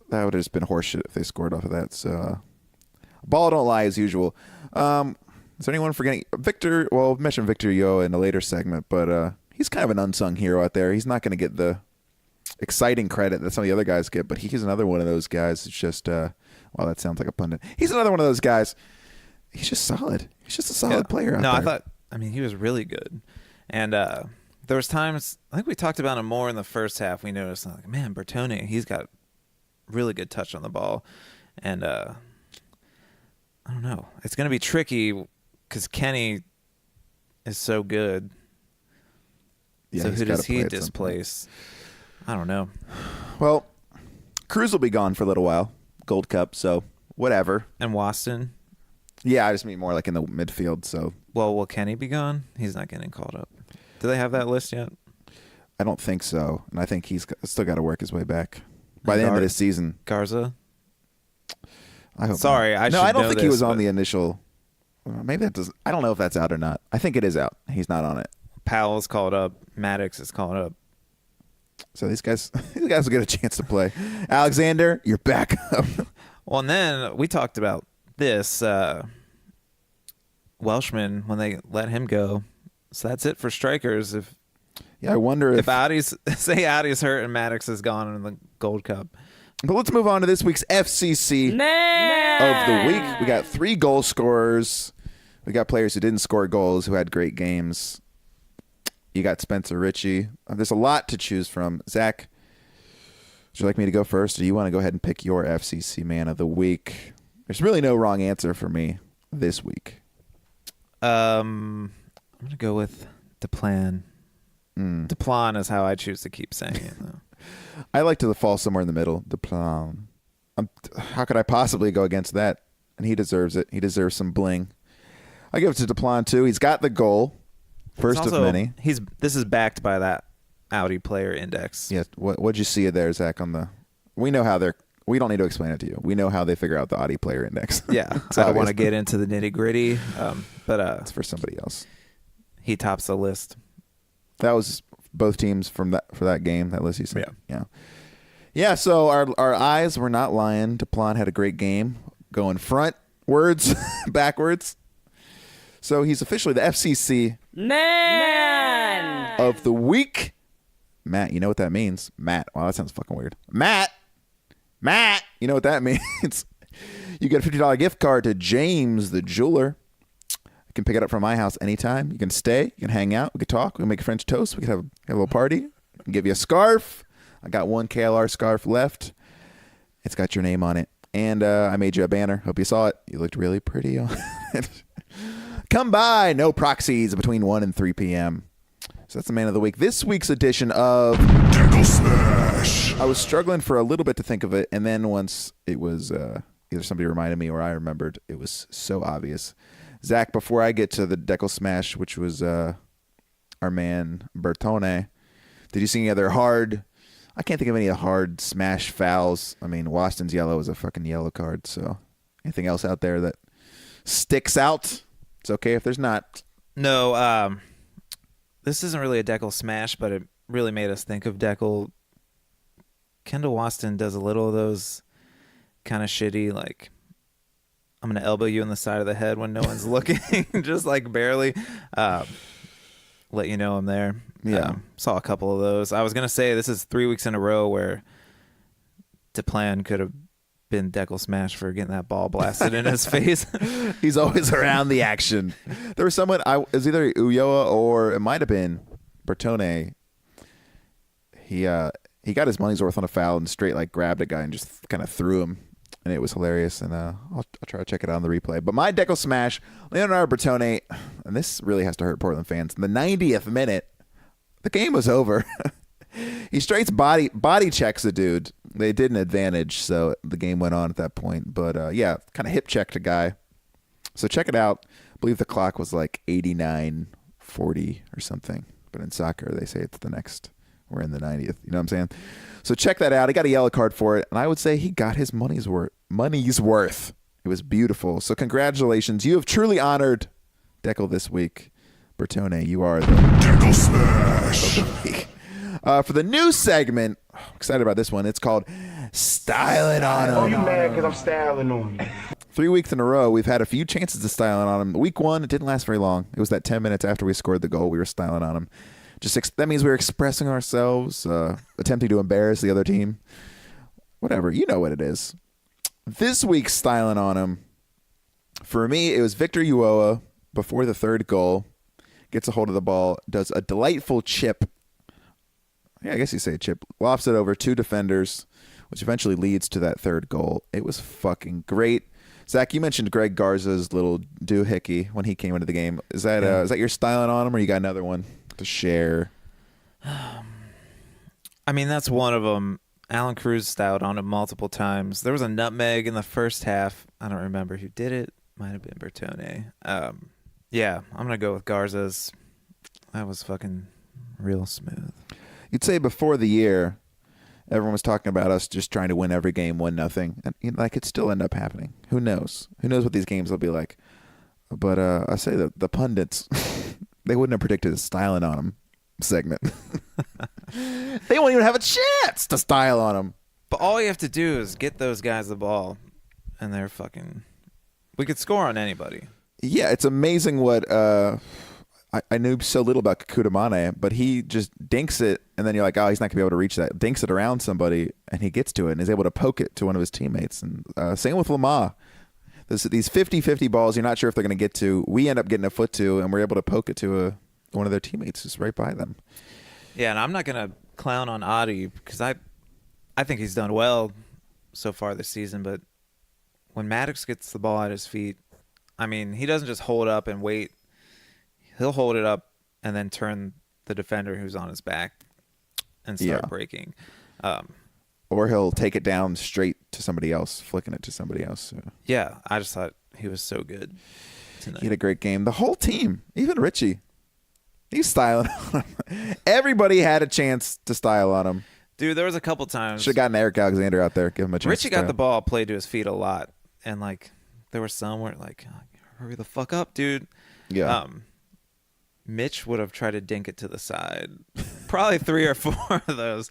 That would have just been horseshit if they scored off of that. So, ball don't lie as usual. Is there anyone forgetting? Victor, well, we mentioned Victor Yo in a later segment, but he's kind of an unsung hero out there. He's not going to get the exciting credit that some of the other guys get, but he's another one of those guys. It's just, well, that sounds like a pundit. He's another one of those guys. He's just solid. He's just a solid player out there. I mean, he was really good. And there was times, I think we talked about him more in the first half. We noticed, like, man, Bertone, he's got really good touch on the ball. And I don't know. It's going to be tricky because Kenny is so good. Yeah, so he's who gotta does he play at some displace? I don't know. Well, Cruz will be gone for a little while. Gold Cup, so whatever. And Waston? Yeah, I just mean more like in the midfield. So Well, will Kenny be gone? He's not getting called up. Do they have that list yet? I don't think so, and I think he's still got to work his way back by the end of this season. Garza? I hope. Sorry, not. I no, should I don't know think he this, was on but- the initial. Maybe that does. I don't know if that's out or not. I think it is out. He's not on it. Powell's called up. Maddox is called up. So these guys will get a chance to play. Alexander, you're back up. Well, and then we talked about this Welshman when they let him go. So that's it for strikers. Yeah, I wonder If Audie's hurt and Maddox is gone in the Gold Cup. But let's move on to this week's FCC of the week. We got 3 goal scorers. We got players who didn't score goals who had great games. You got Spencer Ritchie. There's a lot to choose from. Zach, would you like me to go first, or do you want to go ahead and pick your FCC man of the week? There's really no wrong answer for me this week. I'm going to go with Deplan. Deplan is how I choose to keep saying it, though. I like to fall somewhere in the middle. The plan. How could I possibly go against that? And he deserves it. He deserves some bling. I give it to Deplan too. He's got the goal, first It's of also- many. This is backed by that Audi player index. Yeah. What'd you see there, Zach? We know how they're. We don't need to explain it to you. We know how they figure out the Audi player index. Yeah, It's I don't want to obvious. get into the nitty gritty, but It's for somebody else. he tops the list. That was both teams for that game. That list you said. Yeah. Yeah. So our eyes were not lying. Deplan had a great game, going frontwards, backwards. So he's officially the FCC Man of the week. Matt, you know what that means? Matt. Wow, that sounds fucking weird. Matt, you know what that means? You get a $50 gift card to James the Jeweler. You can pick it up from my house anytime. You can stay. You can hang out. We can talk. We can make a French toast. We can have a little party. I can give you a scarf. I got one KLR scarf left. It's got your name on it. And I made you a banner. Hope you saw it. You looked really pretty on it. Come by. No proxies between 1 and 3 p.m. So that's the man of the week. This week's edition of DEKEL Smash. I was struggling for a little bit to think of it, and then once it was either somebody reminded me or I remembered, it was so obvious. Zach, before I get to the DEKEL Smash, which was our man Bertone, did you see any other hard? I can't think of any hard smash fouls. I mean, Waston's yellow is a fucking yellow card. So anything else out there that sticks out? It's okay if there's not. No, this isn't really a DEKEL smash, but it really made us think of DEKEL. Kendall Waston does a little of those kind of shitty, like, I'm going to elbow you in the side of the head when no one's looking, just like barely. Let you know I'm there. Yeah. Saw a couple of those. I was going to say this is 3 weeks in a row where Deplan could have been DEKEL smash for getting that ball blasted in his face. He's always around the action. There was someone, it was either Ulloa or it might have been Bertone. He got his money's worth on a foul and straight like grabbed a guy and just kind of threw him. And it was hilarious. And I'll try to check it out on the replay. But my DEKEL smash, Leonardo Bertone, and this really has to hurt Portland fans. In the 90th minute, the game was over. He straight body checks the dude. They did an advantage, so the game went on at that point. But yeah, kind of hip checked a guy. So check it out. I believe the clock was like 89-40 or something. But in soccer, they say it's the next. We're in the 90th. You know what I'm saying? So check that out. He got a yellow card for it, and I would say he got his money's worth. It was beautiful. So congratulations. You have truly honored DEKEL this week. Bertone, you are the DEKEL Smash of the week. For the new segment, I'm excited about this one. It's called Styling on Oh, you Him. mad because I'm styling on you. 3 weeks in a row, we've had a few chances to styling on him. Week 1, it didn't last very long. It was that 10 minutes after we scored the goal, we were styling on him. That means we were expressing ourselves, attempting to embarrass the other team. Whatever, you know what it is. This week's styling on him, for me, it was Victor Ulloa before the third goal. gets a hold of the ball, does a delightful chip. Yeah, I guess you say chip. Lofts it over 2 defenders, which eventually leads to that 3rd goal. It was fucking great. Zach, you mentioned Greg Garza's little doohickey when he came into the game. Is that your styling on him, or you got another one to share? I mean, that's one of them. Alan Cruz styled on him multiple times. There was a nutmeg in the first half. I don't remember who did it. Might have been Bertone. Yeah, I'm going to go with Garza's. That was fucking real smooth. You'd say before the year, everyone was talking about us just trying to win every game, 1-0. And it could still end up happening. Who knows? Who knows what these games will be like? But I say that the pundits, they wouldn't have predicted a styling on them segment. They won't even have a chance to style on them. But all you have to do is get those guys the ball, and they're fucking... We could score on anybody. Yeah, it's amazing what... I knew so little about Kekuta Mane, but he just dinks it, and then you're like, oh, he's not going to be able to reach that. Dinks it around somebody, and he gets to it, and is able to poke it to one of his teammates. And same with Lamar. These 50-50 balls, you're not sure if they're going to get to. We end up getting a foot to, and we're able to poke it to one of their teammates who's right by them. Yeah, and I'm not going to clown on Adi because I think he's done well so far this season, but when Maddox gets the ball at his feet, I mean, he doesn't just hold up and wait. He'll hold it up and then turn the defender who's on his back and start breaking. Or he'll take it down straight to somebody else, flicking it to somebody else. So. Yeah, I just thought he was so good tonight. He had a great game. The whole team, even Richie, he's styling on him. Everybody had a chance to style on him. Dude, there was a couple times. Should have gotten Eric Alexander out there, give him a chance. Richie got the ball played to his feet a lot. And, there were some where, hurry the fuck up, dude. Yeah. Mitch would have tried to dink it to the side. Probably 3 or 4 of those.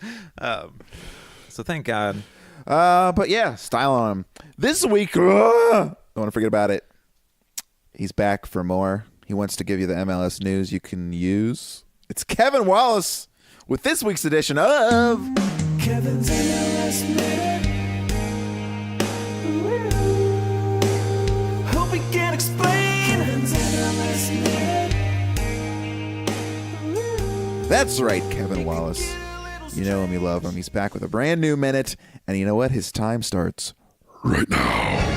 So thank God. But yeah, style on him. This week, don't want to forget about it. He's back for more. He wants to give you the MLS news you can use. It's Kevin Wallace with this week's edition of Kevin's MLS Minute. Hope he can explain Kevin's MLS Minute. That's right, Kevin Wallace. You know him, you love him. He's back with a brand new minute, and you know what? His time starts right now.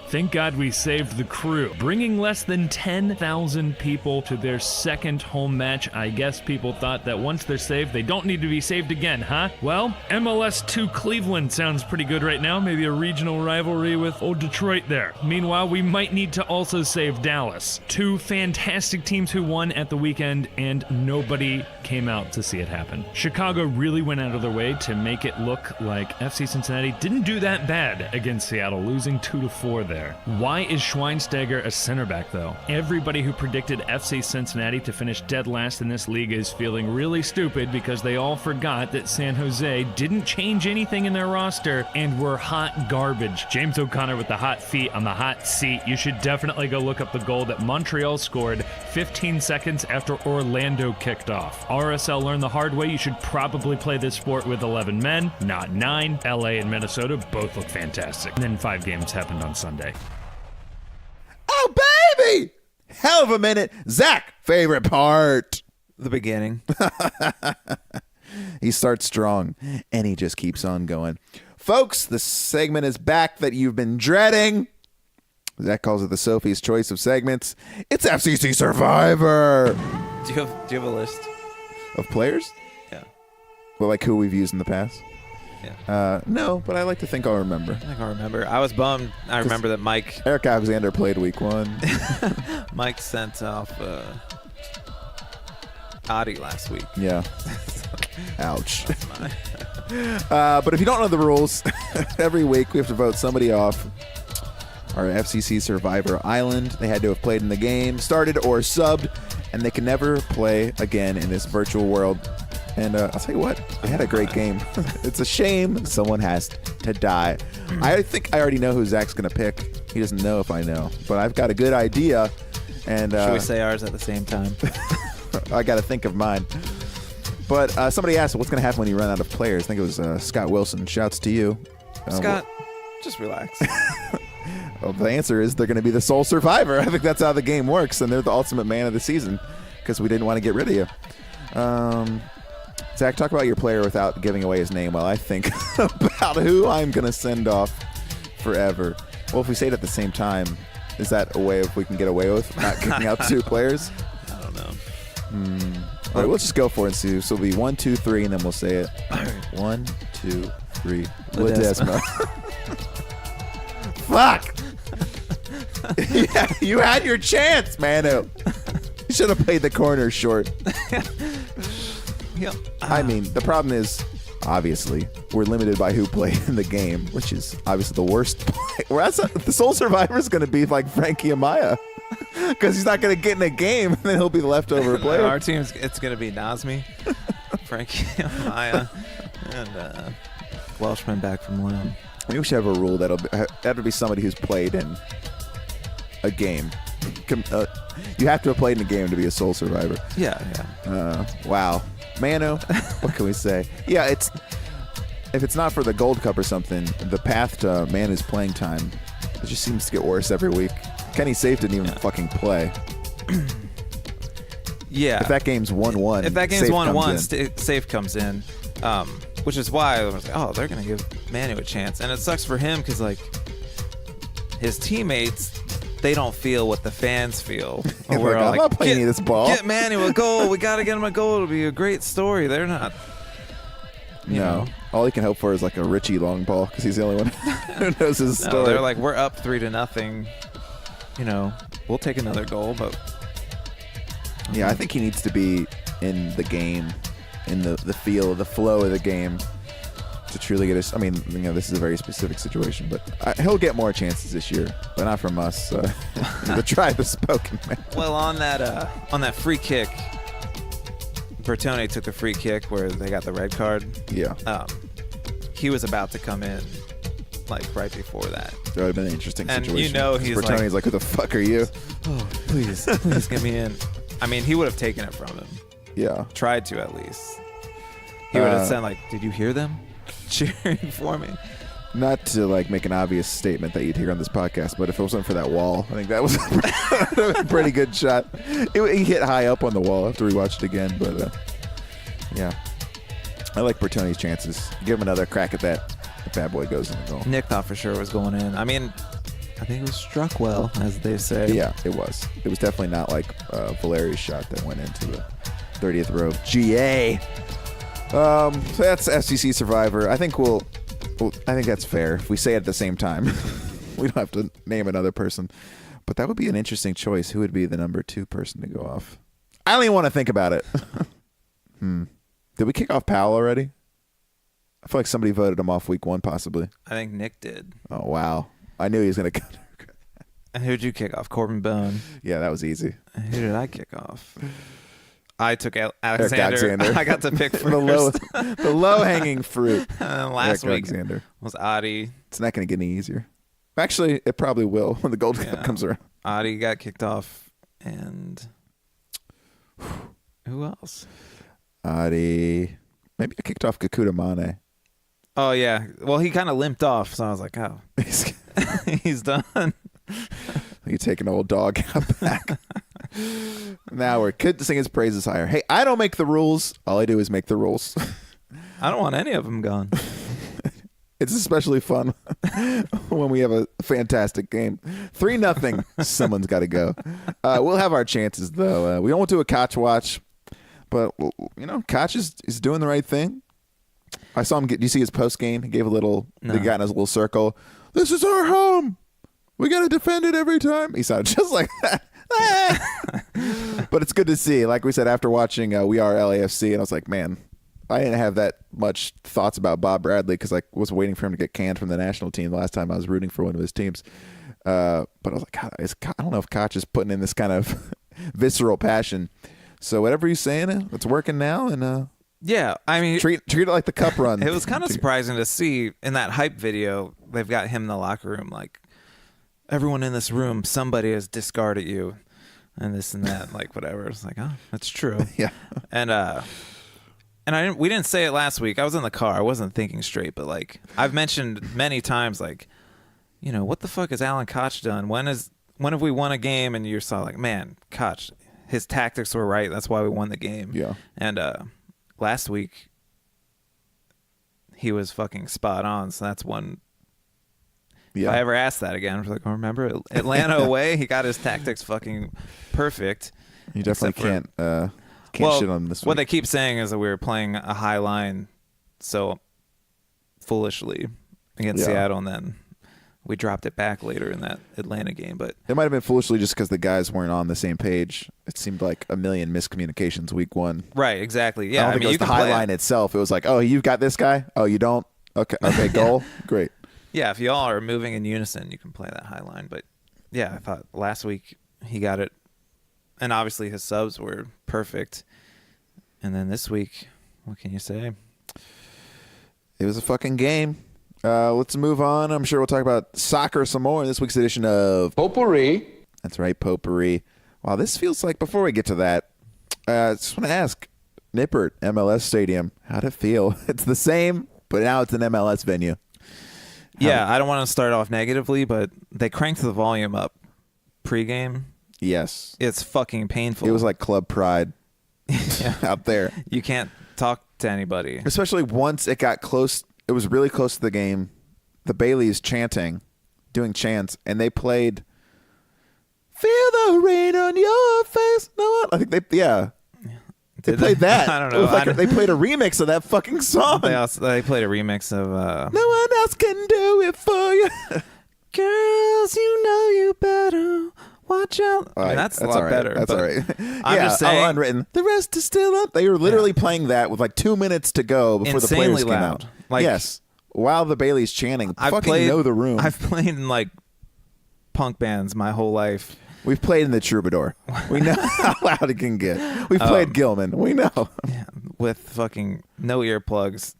Thank God we saved the crew. Bringing less than 10,000 people to their second home match. I guess people thought that once they're saved, they don't need to be saved again, huh? Well, MLS 2 Cleveland sounds pretty good right now. Maybe a regional rivalry with old Detroit there. Meanwhile, we might need to also save Dallas. 2 fantastic teams who won at the weekend, and nobody came out to see it happen. Chicago really went out of their way to make it look like FC Cincinnati didn't do that bad against Seattle, losing 2-4 there. Why is Schweinsteiger a center back, though? Everybody who predicted FC Cincinnati to finish dead last in this league is feeling really stupid because they all forgot that San Jose didn't change anything in their roster and were hot garbage. James O'Connor with the hot feet on the hot seat. You should definitely go look up the goal that Montreal scored 15 seconds after Orlando kicked off. RSL learned the hard way. You should probably play this sport with 11 men, not 9. LA and Minnesota both look fantastic. And then 5 games happened on Sunday. Oh, baby! Hell of a minute. Zach, favorite part. The beginning. He starts strong, and he just keeps on going. Folks, the segment is back that you've been dreading. Zach calls it the Sophie's Choice of segments. It's FCC Survivor. Do you have a list? Of players? Yeah. Well, like who we've used in the past? Yeah. No, but I like to think I'll remember. I think I'll remember. I was bummed. I remember that Eric Alexander played week 1. Mike sent off Adi last week. Yeah. Ouch. But if you don't know the rules, every week we have to vote somebody off our FCC Survivor Island. They had to have played in the game, started or subbed, and they can never play again in this virtual world. And I'll tell you what, they had a great game. It's a shame someone has to die. I think I already know who Zach's going to pick. He doesn't know if I know, but I've got a good idea. And should we say ours at the same time? I got to think of mine. But somebody asked, what's going to happen when you run out of players? I think it was Scott Wilson. Shouts to you. Scott, just relax. Well, the answer is they're going to be the sole survivor. I think that's how the game works, and they're the ultimate man of the season because we didn't want to get rid of you. Zach, talk about your player without giving away his name while I think about who I'm going to send off forever. Well, if we say it at the same time, is that a way if we can get away with not kicking out 2 players? I don't know. All right, we'll just go for it and see. So it'll be 1, 2, 3, and then we'll say it. 1, 2, 3. Ledesma. Fuck! Yeah, you had your chance, Manu. You should have played the corner short. Yep. I mean, the problem is, obviously, we're limited by who played in the game, which is obviously the worst play. The sole survivor is going to be like Frankie Amaya because he's not going to get in a game, and then he'll be the leftover player. Our team's it's going to be Nazmi, Frankie Amaya, and Welshman back from loan. Maybe we should have a rule that'll be somebody who's played in a game. You have to have played in a game to be a sole survivor. Yeah. Wow. Mano, what can we say? Yeah, if it's not for the Gold Cup or something, the path to Manu's playing time, it just seems to get worse every week. Kenny Safe didn't even fucking play. Yeah. If that game's 1-1, if that game's Safe 1-1, Safe comes in, which is why I was like, oh, they're gonna give Manu a chance, and it sucks for him because like his teammates, they don't feel what the fans feel. We're like, I'm not playing any of this ball. Get Manu a goal. We got to get him a goal. It'll be a great story. They're not. No. All he can hope for is like a Richie long ball because he's the only one who knows his story. No, they're like, we're up 3-0. We'll take another goal, but. Yeah, I think he needs to be in the game, in the feel, the flow of the game to truly get us. I mean, this is a very specific situation, but he'll get more chances this year, but not from us. The tribe has spoken, man. Well, on that free kick, Bertone took a free kick where they got the red card. Yeah. He was about to come in, like right before that. That would have been an interesting and situation. He's Bertone's like, who the fuck are you? Oh, please get me in. I mean, he would have taken it from him. Yeah. Tried to, at least. He would have said, like, did you hear them cheering for me? Not to like make an obvious statement that you'd hear on this podcast, but if it wasn't for that wall, I think that was a pretty good shot. He hit high up on the wall. I have to rewatch it again, but yeah, I like Bertone's chances. Give him another crack at that. The bad boy goes in the goal. Nick thought for sure it was going in. I mean, I think it was struck well, as they say. Yeah, it was. It was definitely not like Valeri's shot that went into the 30th row. GA. So that's FCC Survivor. I think I think that's fair. If we say it at the same time, we don't have to name another person. But that would be an interesting choice. Who would be the number 2 person to go off? I don't even want to think about it. Did we kick off Powell already? I feel like somebody voted him off week 1, possibly. I think Nick did. Oh, wow. I knew he was going to come. And who'd you kick off? Corbin Bone. Yeah, that was easy. And who did I kick off? I took Alexander. I got to pick first. the low-hanging fruit. Last week Alexander was Adi. It's not going to get any easier. Actually, it probably will when the Gold Cup comes around. Adi got kicked off, and who else? Adi. Maybe I kicked off Kakuta Mane. Oh, yeah. Well, he kind of limped off, so I was like, oh. He's done. You take an old dog out back. Now we're good to sing his praises higher. Hey, I don't make the rules. All I do is make the rules. I don't want any of them gone. It's especially fun when we have a fantastic game. 3-0. Someone's got to go. We'll have our chances, though. We won't do a Koch watch, but, Koch is doing the right thing. I saw him do you see his post game? He gave a little, They got in his little circle. This is our home. We got to defend it every time. He sounded just like that. But it's good to see. Like we said, after watching We Are LAFC, and I was like, man, I didn't have that much thoughts about Bob Bradley because I was waiting for him to get canned from the national team the last time I was rooting for one of his teams. But I was like, God, I don't know if Koch is putting in this kind of visceral passion. So whatever he's saying, it's working now. And yeah, I mean, treat it like the cup run. It was kind of surprising to see in that hype video, they've got him in the locker room like, everyone in this room, somebody has discarded you, and this and that, like whatever. It's like, oh, that's true. Yeah. And we didn't say it last week. I was in the car. I wasn't thinking straight, but like I've mentioned many times, like, what the fuck has Alan Koch done? When have we won a game and you saw like, man, Koch, his tactics were right. That's why we won the game. Yeah. And last week he was fucking spot on. So that's one. Yeah. If I ever asked that again, I was like, oh, remember Atlanta away? He got his tactics fucking perfect. You definitely can't shit on this week. What they keep saying is that we were playing a high line so foolishly against Seattle, and then we dropped it back later in that Atlanta game. But it might have been foolishly just because the guys weren't on the same page. It seemed like a million miscommunications week one. Right, exactly. Yeah, I don't think it was the high line itself. It was like, oh, you've got this guy? Oh, you don't? Okay, goal? Great. Yeah, if y'all are moving in unison, you can play that high line. But yeah, I thought last week he got it. And obviously his subs were perfect. And then this week, what can you say? It was a fucking game. Let's move on. I'm sure we'll talk about soccer some more in this week's edition of Potpourri. That's right, Potpourri. Wow, this feels like, before we get to that, I just want to ask, Nippert, MLS Stadium, how'd it feel? It's the same, but now it's an MLS venue. Yeah, I don't want to start off negatively, but they cranked the volume up pregame. Yes. It's fucking painful. It was like Club Pride out there. You can't talk to anybody. Especially once it got close. It was really close to the game. The Baileys doing chants, and they played "Feel the Rain on Your Face." No, I think they They played that. I don't know. They played a remix of that fucking song. They played a remix of No one else can do it for you. Girls, you know you better watch out. I mean, that's a lot better. That's all right. I'm just saying, unwritten. The rest is still up. They were literally playing that with like 2 minutes to go before the players came out. Yes. While the Bailey's chanting, know the room. I've played in like punk bands my whole life. We've played in the Troubadour. We know how loud it can get. We've played Gilman. We know. Yeah, with fucking no earplugs.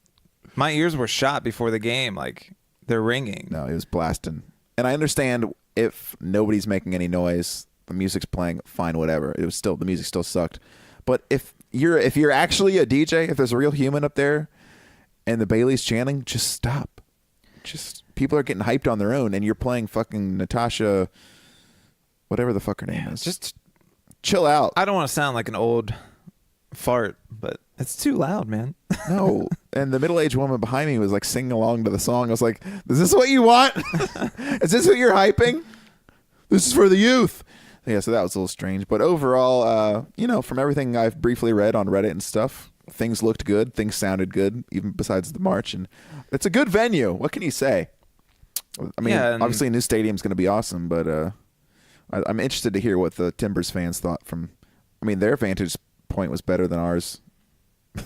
My ears were shot before the game. Like, they're ringing. No, it was blasting. And I understand if nobody's making any noise, the music's playing, fine, whatever. It was still, the music still sucked. But if you're actually a DJ, if there's a real human up there and the Bailey's chanting, just stop. Just, people are getting hyped on their own, and you're playing fucking Natasha, whatever the fuck her name is. Just chill out. I don't want to sound like an old fart, but it's too loud, man. No. And the middle-aged woman behind me was like singing along to the song. I was like, is this what you want? Is this what you're hyping? This is for the youth. Yeah, so that was a little strange. But overall, from everything I've briefly read on Reddit and stuff, things looked good. Things sounded good, even besides the march. And it's a good venue. What can you say? I mean, obviously a new stadium's going to be awesome, but I'm interested to hear what the Timbers fans thought their vantage point was better than ours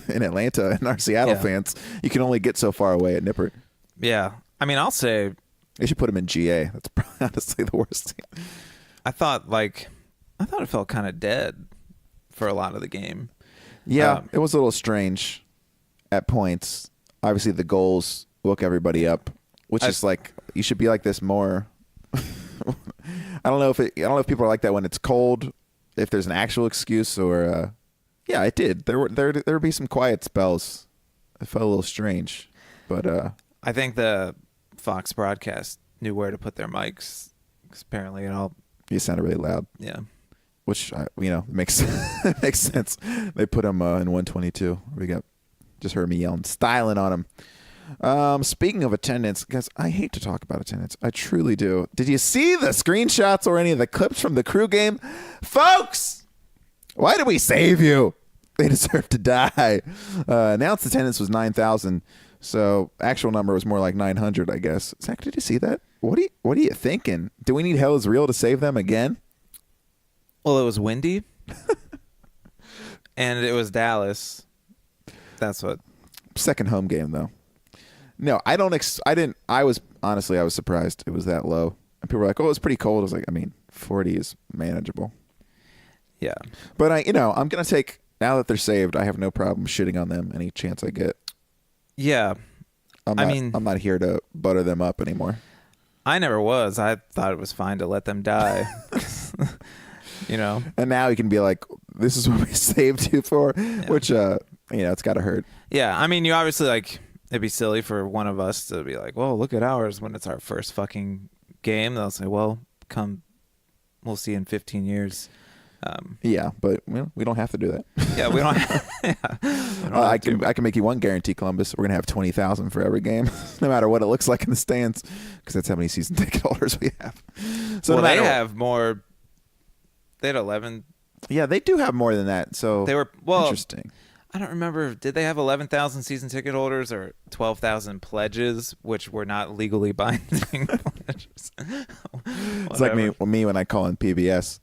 in Atlanta, and our Seattle fans. You can only get so far away at Nippert. Yeah. I mean, I'll say they should put him in GA. That's probably honestly the worst thing. I thought it felt kind of dead for a lot of the game. Yeah, it was a little strange at points. Obviously, the goals woke everybody up, which is like, you should be like this more. I don't know if people are like that when it's cold, if there's an actual excuse, or yeah, it did. There would be some quiet spells. It felt a little strange, but I think the Fox broadcast knew where to put their mics, because apparently it all. You sounded really loud. Yeah, which makes makes sense. They put him in 122. Just heard me yelling, styling on him. Speaking of attendance, guys, I hate to talk about attendance. I truly do. Did you see the screenshots or any of the clips from the Crew game? Folks, why did we save you? They deserve to die. Announced attendance was 9,000, so actual number was more like 900, I guess. Zach, did you see that? What are you thinking? Do we need Hell is Real to save them again? Well, it was windy, and it was Dallas. That's what. Second home game, though. No, I was surprised it was that low. And people were like, oh, it's pretty cold. I was like, 40 is manageable. Yeah. But I'm going to take, now that they're saved, I have no problem shitting on them any chance I get. Yeah. I'm not here to butter them up anymore. I never was. I thought it was fine to let them die. And now you can be like, this is what we saved you for, which, it's got to hurt. Yeah. You obviously, it'd be silly for one of us to be like, well, look at ours when it's our first fucking game, they'll say, well, we'll see in 15 years. Yeah, but we don't have to do that. Yeah, we don't. I can make you one guarantee, Columbus. We're gonna have 20,000 for every game, no matter what it looks like in the stands, because that's how many season ticket holders we have. So well, they have more. They had 11. Yeah, they do have more than that. So they were interesting. I don't remember. Did they have 11,000 season ticket holders or 12,000 pledges, which were not legally binding pledges? It's like me when I call in PBS.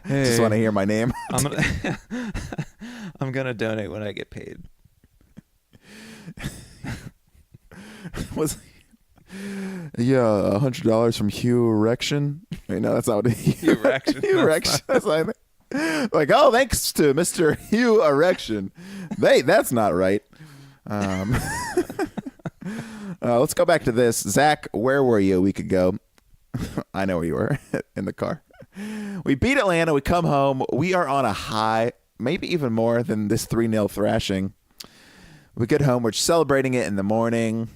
Hey, just want to hear my name. I'm gonna donate when I get paid. Was $100 from Hugh Erection? Wait, no, that's not what Hugh Erection. Hugh Erection. That's like thanks to Mr. Hugh Erection. That's not right. Let's go back to this. Zach, where were you a week ago? I know where you were, in the car. We beat Atlanta. We come home. We are on a high, maybe even more than this 3-0 thrashing. We get home. We're celebrating it in the morning.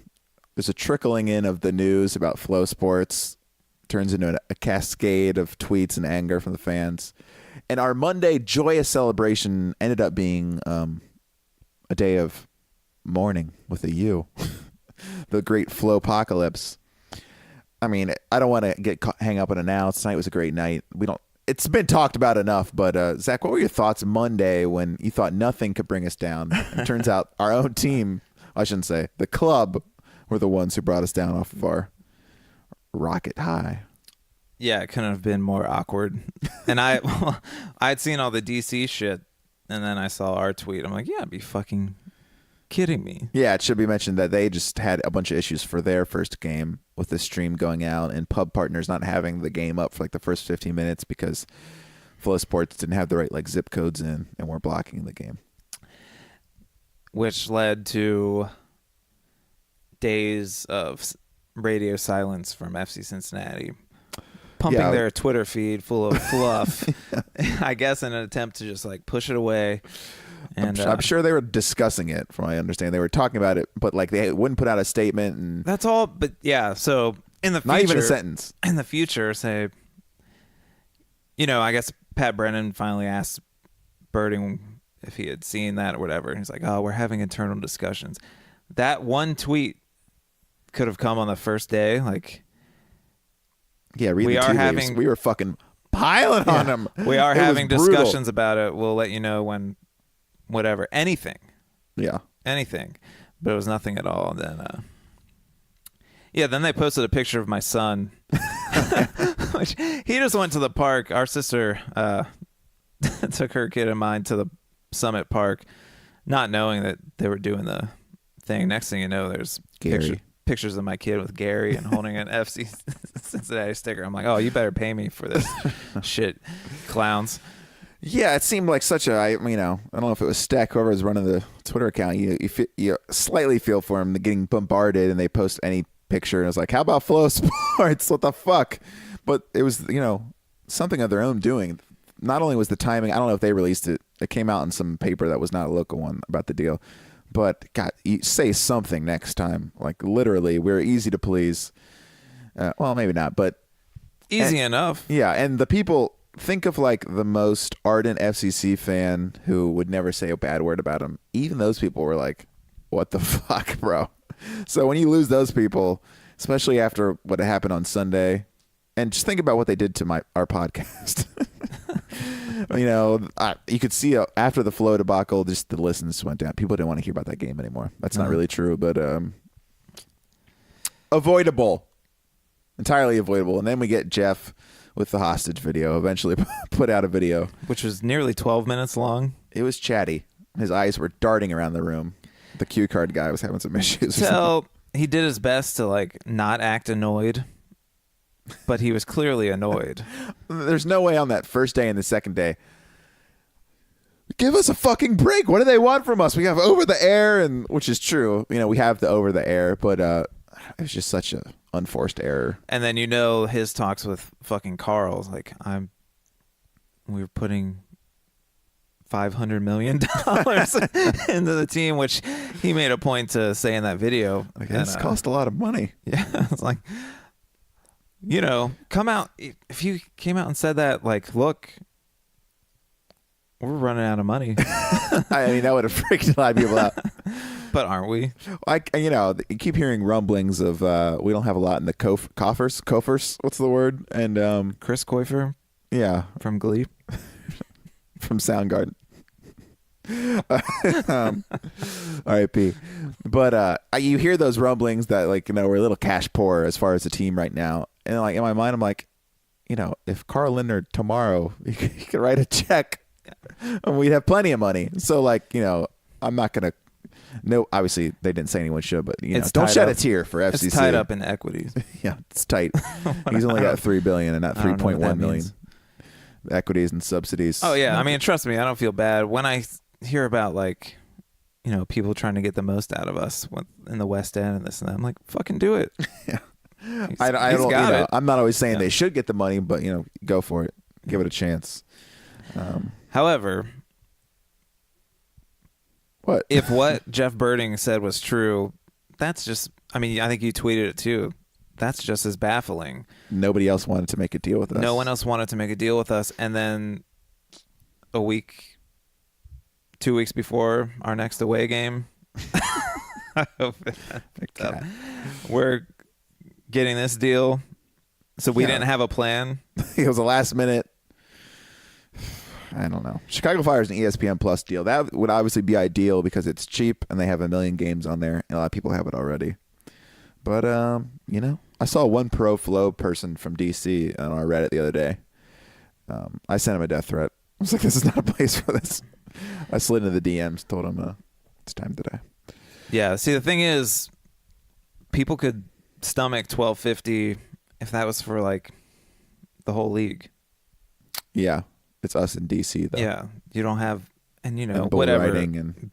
There's a trickling in of the news about Flow Sports. Turns into a cascade of tweets and anger from the fans. And our Monday joyous celebration ended up being a day of mourning with a U. The great Flow-pocalypse. I mean, I don't want to hang up on it now. Tonight was a great night. It's been talked about enough, but Zach, what were your thoughts Monday when you thought nothing could bring us down? It turns out our own team, I shouldn't say, the club, were the ones who brought us down off of our rocket high. Yeah, it couldn't have been more awkward. And I'd seen all the DC shit, and then I saw our tweet. I'm like, yeah, be fucking kidding me. Yeah, it should be mentioned that they just had a bunch of issues for their first game with the stream going out and Pub Partners not having the game up for like the first 15 minutes because Flow Sports didn't have the right zip codes in and were blocking the game. Which led to days of radio silence from FC Cincinnati. Pumping their Twitter feed full of fluff, I guess in an attempt to just push it away. And I'm sure they were discussing it, from what I understand. They were talking about it, but they wouldn't put out a statement. And that's all. But yeah, so in the future, not even a sentence. In the future, say, I guess Pat Brennan finally asked Birding if he had seen that or whatever. And he's like, "Oh, we're having internal discussions." That one tweet could have come on the first day. Yeah, we were fucking piling on them. We are having discussions about it. We'll let you know when. Whatever, anything. Yeah. Anything. But it was nothing at all. And then, then they posted a picture of my son. Which he just went to the park. Our sister took her kid and mine to the Summit Park, not knowing that they were doing the thing. Next thing you know, there's pictures of my kid with Gary and holding an FC Cincinnati sticker. I'm like, oh, you better pay me for this shit, clowns. Yeah, it seemed like such I don't know if it was Stack, whoever was running the Twitter account, you slightly feel for him getting bombarded and they post any picture and it's like, how about Flow Sports? What the fuck? But it was, something of their own doing. Not only was the timing, I don't know if they released it. It came out in some paper that was not a local one about the deal. But God, say something next time. Literally, we're easy to please. Well, maybe not, but easy enough. Yeah, and the people... Think of the most ardent FCC fan who would never say a bad word about him. Even those people were like, what the fuck, bro? So when you lose those people, especially after what happened on Sunday, and just think about what they did to our podcast. You could see after the Flow debacle, just the listens went down. People didn't want to hear about that game anymore. That's not really true, but avoidable. Entirely avoidable. And then we get Jeff with the hostage video, eventually put out a video. Which was nearly 12 minutes long. It was chatty. His eyes were darting around the room. The cue card guy was having some issues. So he did his best to not act annoyed, but he was clearly annoyed. There's no way on that first day and the second day. Give us a fucking break. What do they want from us? We have over the air, and which is true. We have the over the air, but it was just such a unforced error. And then his talks with fucking Carl's we were putting $500 million into the team, which he made a point to say in that video. This cost a lot of money. Yeah, it's you know, come out. If you came out and said that, like, look, we're running out of money. I mean, that would have freaked a lot of people out. But aren't we? You keep hearing rumblings of we don't have a lot in the coffers. What's the word? And Chris Coifer yeah, from Glee. from Soundgarden. R.I.P. But you hear those rumblings that, like, we're a little cash poor as far as the team right now. And, like, in my mind, I'm like, if Carl Lindner tomorrow, he could write a check and we'd have plenty of money. So, like, I'm not going to. No, obviously they didn't say anyone should, but don't shed a tear for FCC. It's tied up in equities. Yeah, it's tight. He's only got $3 billion and not 3.1 million. Means. Equities and subsidies. Oh yeah, I mean, trust me, I don't feel bad when I hear about, like, people trying to get the most out of us in the West End and this and that. I'm like, fucking do it. Yeah, I don't. I'm not always saying they should get the money, but go for it, give it a chance. However, what if what Jeff Birding said was true? That's just. I mean, I think you tweeted it too. That's just as baffling. Nobody else wanted to make a deal with us. No one else wanted to make a deal with us, and then 2 weeks before our next away game, I hope it picked up. We're getting this deal, so we didn't have a plan. It was a last minute. I don't know. Chicago Fire is an ESPN Plus deal. That would obviously be ideal because it's cheap and they have 1 million games on there, and a lot of people have it already. But I saw one pro flow person from DC on our Reddit the other day. I sent him a death threat. I was like, this is not a place for this. I slid into the DMs, told him it's time to die. Yeah. See, the thing is, people could stomach $12.50 if that was for, like, the whole league. Yeah, it's us in DC though. Yeah, you don't have, and and bull whatever riding and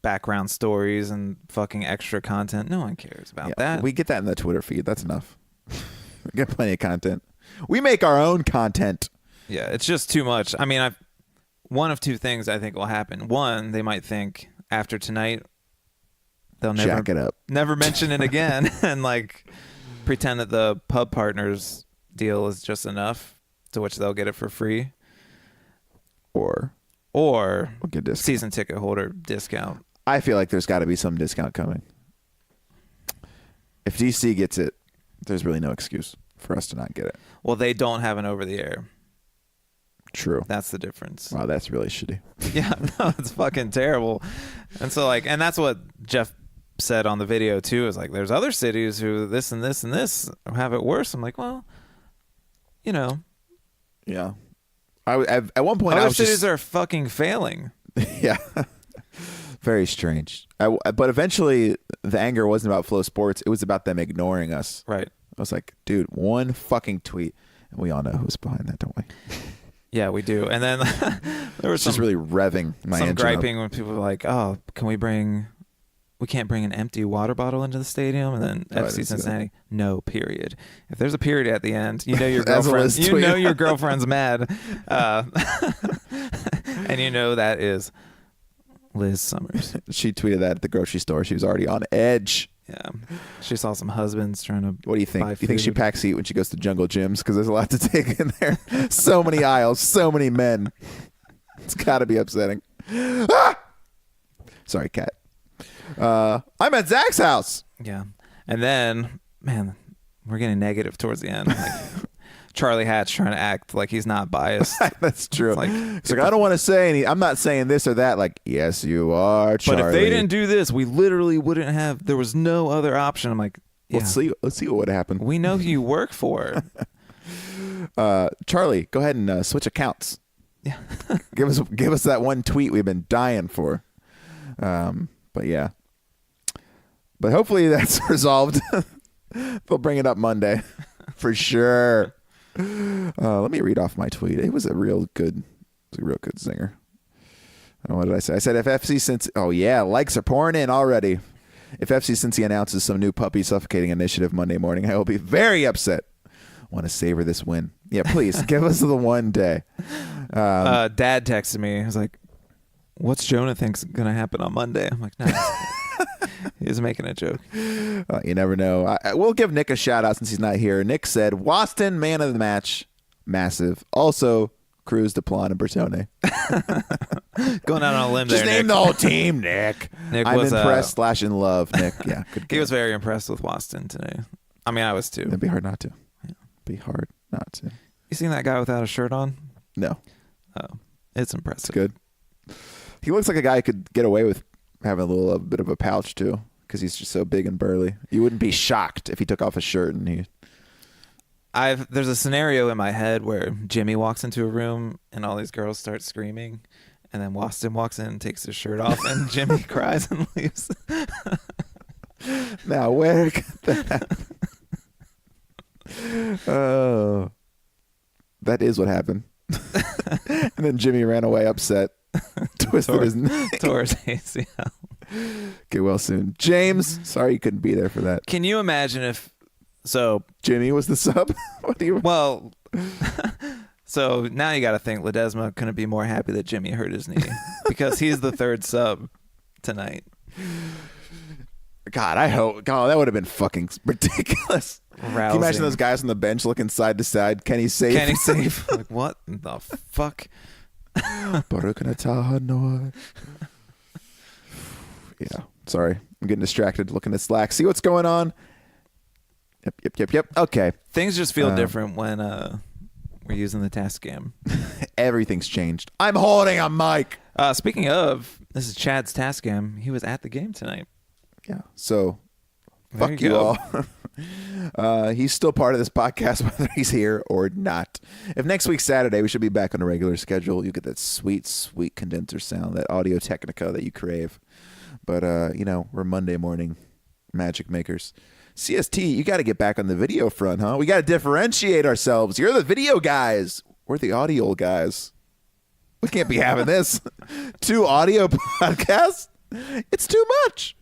background stories and fucking extra content. No one cares about that. We get that in the Twitter feed. That's enough. We get plenty of content. We make our own content. Yeah, it's just too much. I mean, one of two things I think will happen. One, they might think after tonight they'll Jack it up. never mention it again and, like, pretend that the pub partners deal is just enough, to which they'll get it for free. Or we'll get discount. Season ticket holder discount. I feel like there's got to be some discount coming. If DC gets it, there's really no excuse for us to not get it. Well, they don't have an over-the-air. True. That's the difference. Wow, that's really shitty. Yeah, no, it's fucking terrible. And so, like, and that's what Jeff said on the video too, is like, there's other cities who this and this and this have it worse. I'm like, well, Yeah. At one point, other cities are fucking failing. Yeah. Very strange. But eventually, the anger wasn't about Flow Sports. It was about them ignoring us. Right. I was like, dude, one fucking tweet. And we all know who's behind that, don't we? Yeah, we do. And then there was just really revving my some engine griping up. when people were like, oh, we can't bring an empty water bottle into the stadium. And then FC Cincinnati, no, period. If there's a period at the end, your girlfriend, your girlfriend's mad. And that is Liz Summers. She tweeted that at the grocery store. She was already on edge. Yeah. She saw some husbands trying to What do you think? buy You think she food. packs heat when she goes to Jungle Gyms? Because there's a lot to take in there. So many aisles, so many men. It's got to be upsetting. Ah! Sorry, cat. I'm at Zach's house. Yeah. And then, man, we're getting negative towards the end. Like, Charlie Hatch trying to act like he's not biased. That's true. It's It's like, I don't want to say any. I'm not saying this or that. Like, yes, you are, Charlie. But if they didn't do this, we literally wouldn't have. There was no other option. I'm like, yeah, Let's see what would happen. we know who you work for. Charlie, go ahead and switch accounts. Yeah. give us that one tweet we've been dying for. But yeah. But hopefully that's resolved. They'll bring it up Monday for sure. Let me read off my tweet. It was a real good zinger. What did I say? I said if FC Cincy, oh yeah, likes are pouring in already. If FC Cincy announces some new puppy suffocating initiative Monday morning, I will be very upset. Want to savor this win? Yeah, please give us the one day. Dad texted me. He was like, "What's Jonah think's gonna happen on Monday?" I'm like, "No, He was making a joke. You never know. We'll give Nick a shout out since he's not here. Nick said, Waston, man of the match. Massive. Also, Cruz, DePlon, and Bertone. Going out on a limb Just there, name Nick. the whole team, Nick. I'm was, impressed / in love, Nick. Yeah, good He guy. was very impressed with Waston today. I mean, I was too. It'd be hard not to. Yeah. Be hard not to. You seen that guy without a shirt on? No. Oh, it's impressive. Good. He looks like a guy who could get away with having a bit of a pouch, too, because he's just so big and burly. You wouldn't be shocked if he took off his shirt and he... There's a scenario in my head where Jimmy walks into a room and all these girls start screaming, and then Waston walks in and takes his shirt off, and Jimmy cries and leaves. Now, where could that... Oh, that is what happened. And then Jimmy ran away upset, twisted his neck. Towards ACL. Get well soon. James, sorry you couldn't be there for that. Can you imagine if... So, Jimmy was the sub? What do you... well... So now you got to think Ledesma couldn't be more happy that Jimmy hurt his knee because he's the third sub tonight. God, I hope... God, that would have been fucking ridiculous. Can you imagine those guys on the bench looking side to side? Kenny safe. Kenny safe. Like, what the fuck? Yeah. Sorry. I'm getting distracted looking at Slack. See what's going on? Yep. Okay. Things just feel different when we're using the task cam. Everything's changed. I'm holding a mic. Speaking of, this is Chad's task cam. He was at the game tonight. Yeah. So, There fuck you you go. all. He's still part of this podcast, whether he's here or not. If next week's Saturday, we should be back on a regular schedule. You get that sweet, sweet condenser sound, that Audio Technica that you crave. But, we're Monday morning magic makers. CST, you got to get back on the video front, huh? We got to differentiate ourselves. You're the video guys. We're the audio guys. We can't be having this. 2 audio podcasts? It's too much.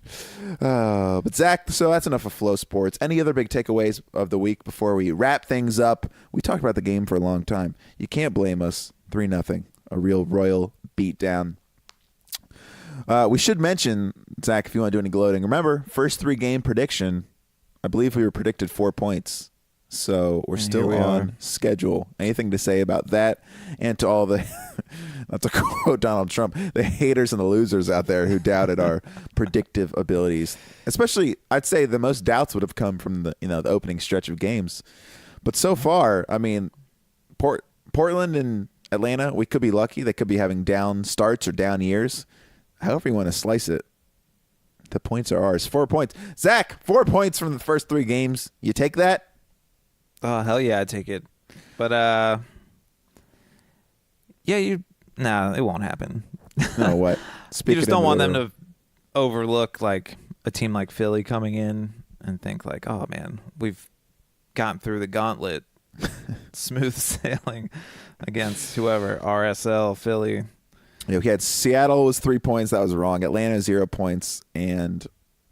But Zach, so that's enough of Flow Sports. Any other big takeaways of the week before we wrap things up? We talked about the game for a long time. You can't blame us. 3-0. A real royal beatdown. We should mention, Zach, if you want to do any gloating, remember, first 3-game prediction, I believe we were predicted 4 points. So we're still on schedule. Anything to say about that? And to all the, not to quote Donald Trump, the haters and the losers out there who doubted our predictive abilities. Especially, I'd say the most doubts would have come from the opening stretch of games. But so far, I mean, Portland and Atlanta, we could be lucky. They could be having down starts or down years. However you want to slice it, the points are ours. 4 points. Zach, 4 points from the first 3 games. You take that? Oh, hell yeah, I'd take it. But, it won't happen. No, what? You just don't want them to overlook, like, a team like Philly coming in and think, like, oh, man, we've gotten through the gauntlet. Smooth sailing against whoever, RSL, Philly. Yeah, we had Seattle was 3 points. That was wrong. Atlanta 0 points and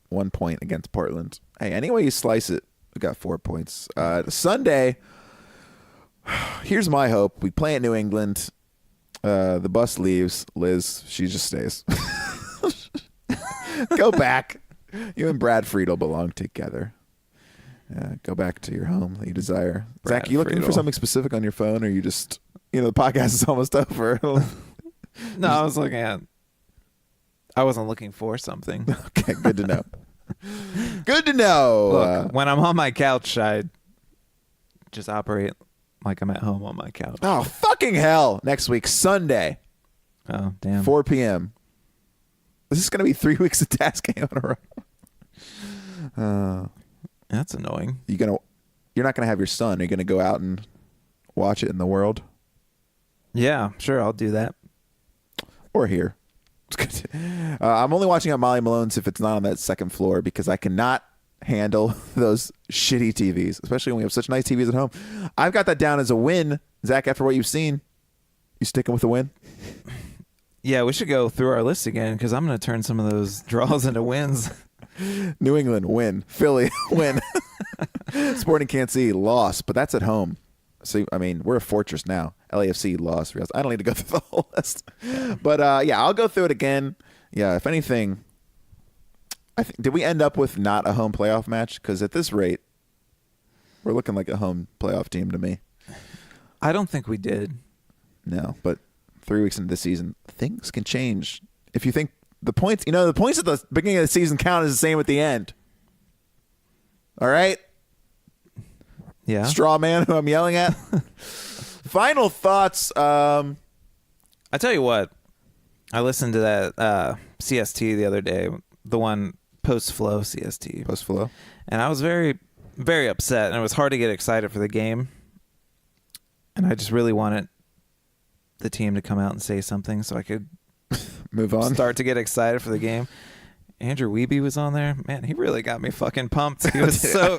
1 point against Portland. Hey, any way you slice it, we got 4 points. Sunday, here's my hope. We play in New England. The bus leaves. Liz, she just stays. Go back. You and Brad Friedel belong together. Go back to your home that you desire. Brad Zach, you looking Friedel. for something specific on your phone, or you just, the podcast is almost over? No, I wasn't looking for something. Okay, good to know. Good to know. Look, when I'm on my couch, I just operate like I'm at home on my couch. Oh, fucking hell. Next week, Sunday, Oh, damn. 4 p.m. This is going to be 3 weeks of task game in a row. That's annoying. You're not going to have your son. Are you going to go out and watch it in the world? Yeah, sure, I'll do that. Or here. I'm only watching at Molly Malone's if it's not on that second floor because I cannot handle those shitty TVs, especially when we have such nice TVs at home. I've got that down as a win. Zach, after what you've seen, you sticking with the win? Yeah, we should go through our list again because I'm going to turn some of those draws into wins. New England, win. Philly, win. Sporting Kansas City, loss, but that's at home. So, I mean, we're a fortress now. LAFC, loss. I don't need to go through the whole list. But, I'll go through it again. Yeah, if anything, did we end up with not a home playoff match? Because at this rate, we're looking like a home playoff team to me. I don't think we did. No, but 3 weeks into the season, things can change. If you think the points, the points at the beginning of the season count as the same at the end. All right? Yeah. Straw man who I'm yelling at. Final thoughts. I tell you what, I listened to that CST the other day, the one post-flow CST. Post-flow. And I was very, very upset, and it was hard to get excited for the game. And I just really wanted the team to come out and say something so I could move on. Start to get excited for the game. Andrew Wiebe was on there. Man, he really got me fucking pumped. He was so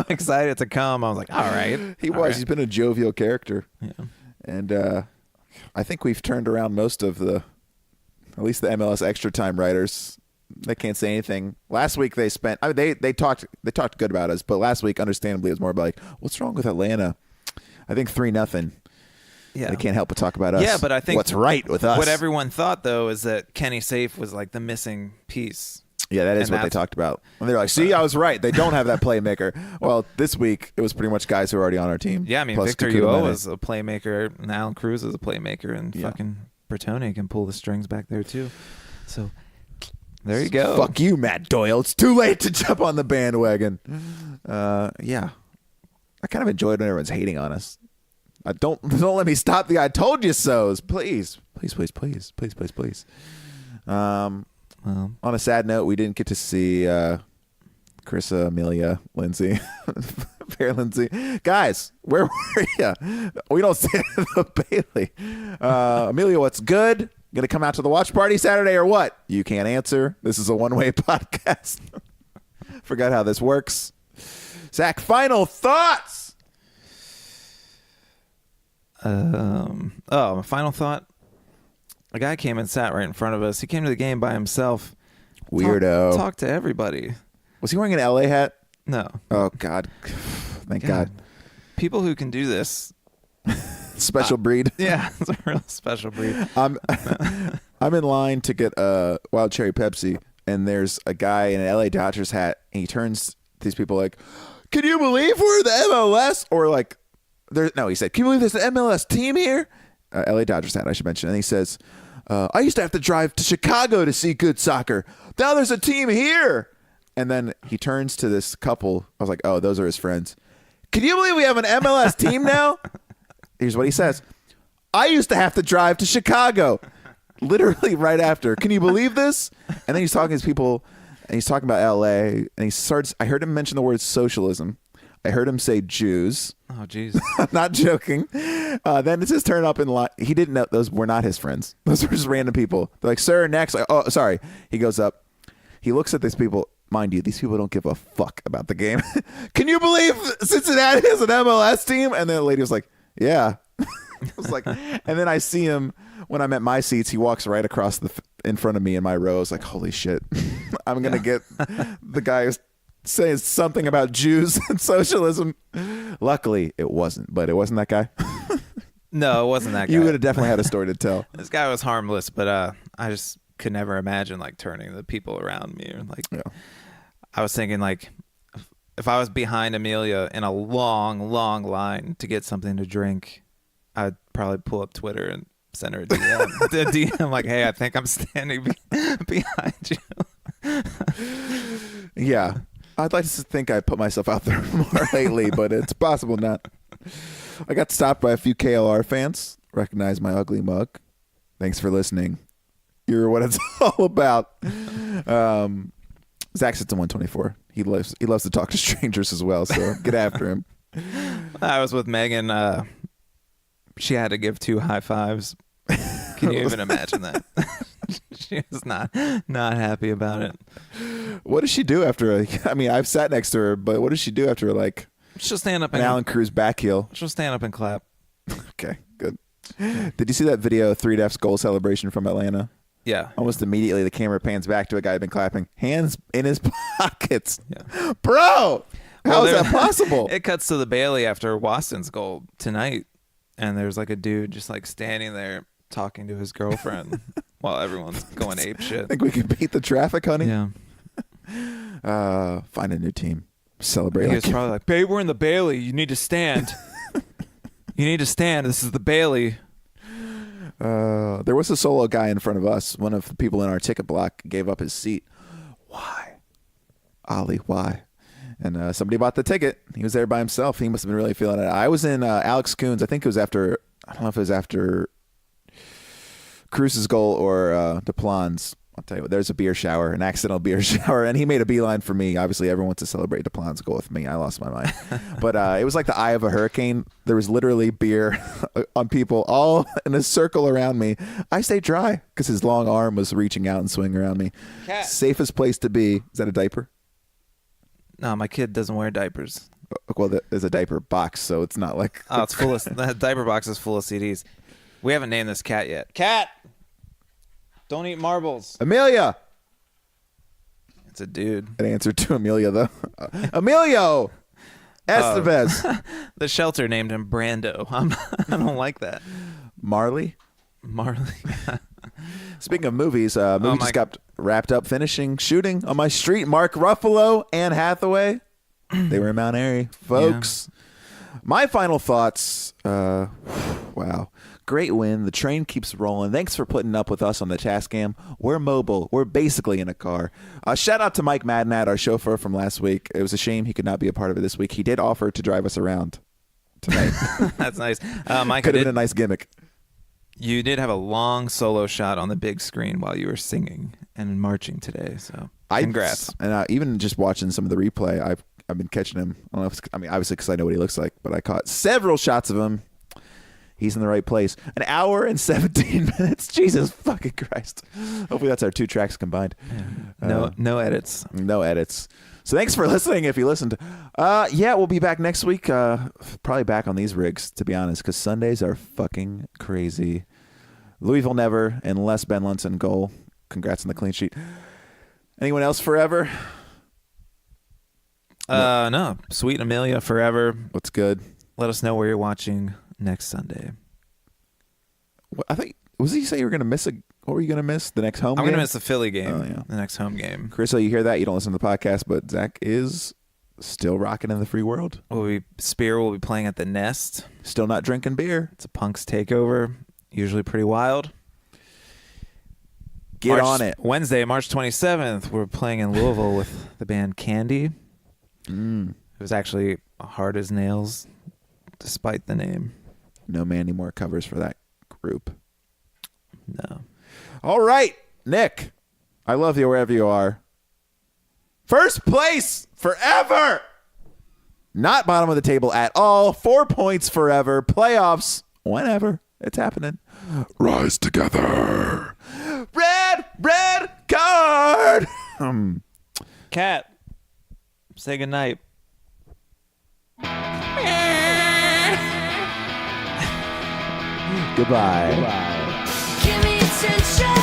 excited to come. I was like, all right. He was. Right. He's been a jovial character. Yeah. And I think we've turned around most of at least the MLS Extra Time writers. They can't say anything. Last week they talked good about us, but last week, understandably, it was more about like, what's wrong with Atlanta? I think 3-0. Yeah. They can't help but talk about us. Yeah, but I think what's right with us. What everyone thought, though, is that Kenny Safe was like the missing piece. Yeah, that is what they talked about. And they're like, see, I was right. They don't have that playmaker. Well, this week, it was pretty much guys who are already on our team. Yeah, I mean, Victor Uo is a playmaker, and Alan Cruz is a playmaker, and fucking Bertone can pull the strings back there, too. So, there you go. Fuck you, Matt Doyle. It's too late to jump on the bandwagon. Yeah. I kind of enjoyed when everyone's hating on us. Don't let me stop the I told you so's. Please. On a sad note, we didn't get to see Carissa, Amelia, Lindsay, Fair Lindsay. Guys, where were you? We don't see the Bailey. Amelia, what's good? Gonna come out to the watch party Saturday or what? You can't answer. This is a one-way podcast. Forgot how this works. Zach, final thoughts. My final thought. A guy came and sat right in front of us. He came to the game by himself. Weirdo. Talked to everybody. Was he wearing an LA hat? No. Oh, God. Thank God. People who can do this. Special breed. Yeah, it's a real special breed. I'm in line to get a Wild Cherry Pepsi, and there's a guy in an LA Dodgers hat, and he turns to these people like, can you believe we're the MLS? Or like, he said, can you believe there's an MLS team here? LA Dodgers hat, I should mention. And he says, I used to have to drive to Chicago to see good soccer. Now there's a team here. And then he turns to this couple. I was like, oh, those are his friends. Can you believe we have an MLS team now? Here's what he says. I used to have to drive to Chicago. Literally right after. Can you believe this? And then he's talking to his people, and he's talking about LA. And I heard him mention the word socialism. I heard him say Jews. Oh, jeez. I'm not joking. Then it's his turn up in line. He didn't know those were not his friends. Those were just random people. They're like, sir, next. Like, oh, sorry. He goes up. He looks at these people. Mind you, these people don't give a fuck about the game. Can you believe Cincinnati is an MLS team? And then the lady was like, yeah. I was like, and then I see him when I'm at my seats. He walks right across in front of me in my row. I was like, holy shit. I'm going to get the guy who's saying something about Jews and socialism. Luckily, it wasn't. But it wasn't that guy. No, it wasn't that guy. You would have definitely had a story to tell. This guy was harmless, but I just could never imagine like turning the people around me or like. Yeah. I was thinking like if I was behind Amelia in a long, long line to get something to drink, I'd probably pull up Twitter and send her a DM. Like, hey, I think I'm standing behind you. Yeah. I'd like to think I put myself out there more lately, but it's possible not. I got stopped by a few KLR fans. Recognize my ugly mug. Thanks for listening. You're what it's all about. Zach sits in 124. He loves to talk to strangers as well, so get after him. I was with Megan. She had to give 2 high fives. Can you even imagine that? She was not happy about it. What does she do after I've sat next to her, but what does she do after she'll stand up and Alan Cruz back heel? She'll stand up and clap. Okay, good. Did you see that video, 3Def's goal celebration from Atlanta? Yeah. Almost immediately the camera pans back to a guy who'd been clapping, hands in his pockets. Yeah. Bro, how is that possible? It cuts to the Bailey after Waston's goal tonight, and there's like a dude just like standing there talking to his girlfriend while everyone's going ape shit. Think we can beat the traffic, honey? Yeah. Find a new team. Celebrate. He was probably like, babe, we're in the Bailey. You need to stand. You need to stand. This is the Bailey. There was a solo guy in front of us. One of the people in our ticket block gave up his seat. Why? Ollie, why? And somebody bought the ticket. He was there by himself. He must have been really feeling it. I was in Alex Coons. I think it was after, I don't know if it was after Cruz's goal or DePlan's. I'll tell you what, there's a beer shower, an accidental beer shower, and he made a beeline for me. Obviously, everyone wants to celebrate DePlan's goal with me. I lost my mind. But it was like the eye of a hurricane. There was literally beer on people all in a circle around me. I stayed dry because his long arm was reaching out and swinging around me. Cat. Safest place to be. Is that a diaper? No, my kid doesn't wear diapers. Well, there's a diaper box, so it's not like... Oh, it's full of... The diaper box is full of CDs. We haven't named this cat yet. Cat! Don't eat marbles. Amelia! It's a dude. An answer to Amelia, though. Emilio! Estevez. The shelter named him Brando. I don't like that. Marley? Marley. Speaking of movies, movie just got wrapped up finishing shooting on my street. Mark Ruffalo, Anne Hathaway. They were in Mount Airy. Folks, my final thoughts. Wow. Great win. The train keeps rolling. Thanks for putting up with us on the Tascam. We're mobile. We're basically in a car. Shout out to Mike Madnat, our chauffeur from last week. It was a shame he could not be a part of it this week. He did offer to drive us around tonight. That's nice. Mike, Could have been a nice gimmick. You did have a long solo shot on the big screen while you were singing and marching today. So congrats. And even just watching some of the replay, I've been catching him. I don't know if it's, obviously because I know what he looks like, but I caught several shots of him. He's in the right place. An hour and 17 minutes. Jesus fucking Christ. Hopefully that's our 2 tracks combined. Yeah. No edits. No edits. So thanks for listening if you listened. We'll be back next week. Probably back on these rigs, to be honest, because Sundays are fucking crazy. Louisville never, unless Ben Lunson goal. Congrats on the clean sheet. Anyone else forever? No. Sweet Amelia forever. What's good? Let us know where you're watching next Sunday. I think, was he say you were going to miss what were you going to miss? The next home game? I'm going to miss the Philly game. Oh, yeah. The next home game. Chris, you hear that? You don't listen to the podcast, but Zach is still rocking in the free world. Spear will be playing at the Nest. Still not drinking beer. It's a Punk's takeover. Usually pretty wild. Get on it. Wednesday, March 27th, we're playing in Louisville with the band Candy. It was actually hard as nails, despite the name. No Manny Moore covers for that group. No. All right, Nick. I love you wherever you are. First place forever. Not bottom of the table at all. 4 points forever. Playoffs whenever. It's happening. Rise together. Red card. Cat, say goodnight. Goodbye. Give me attention.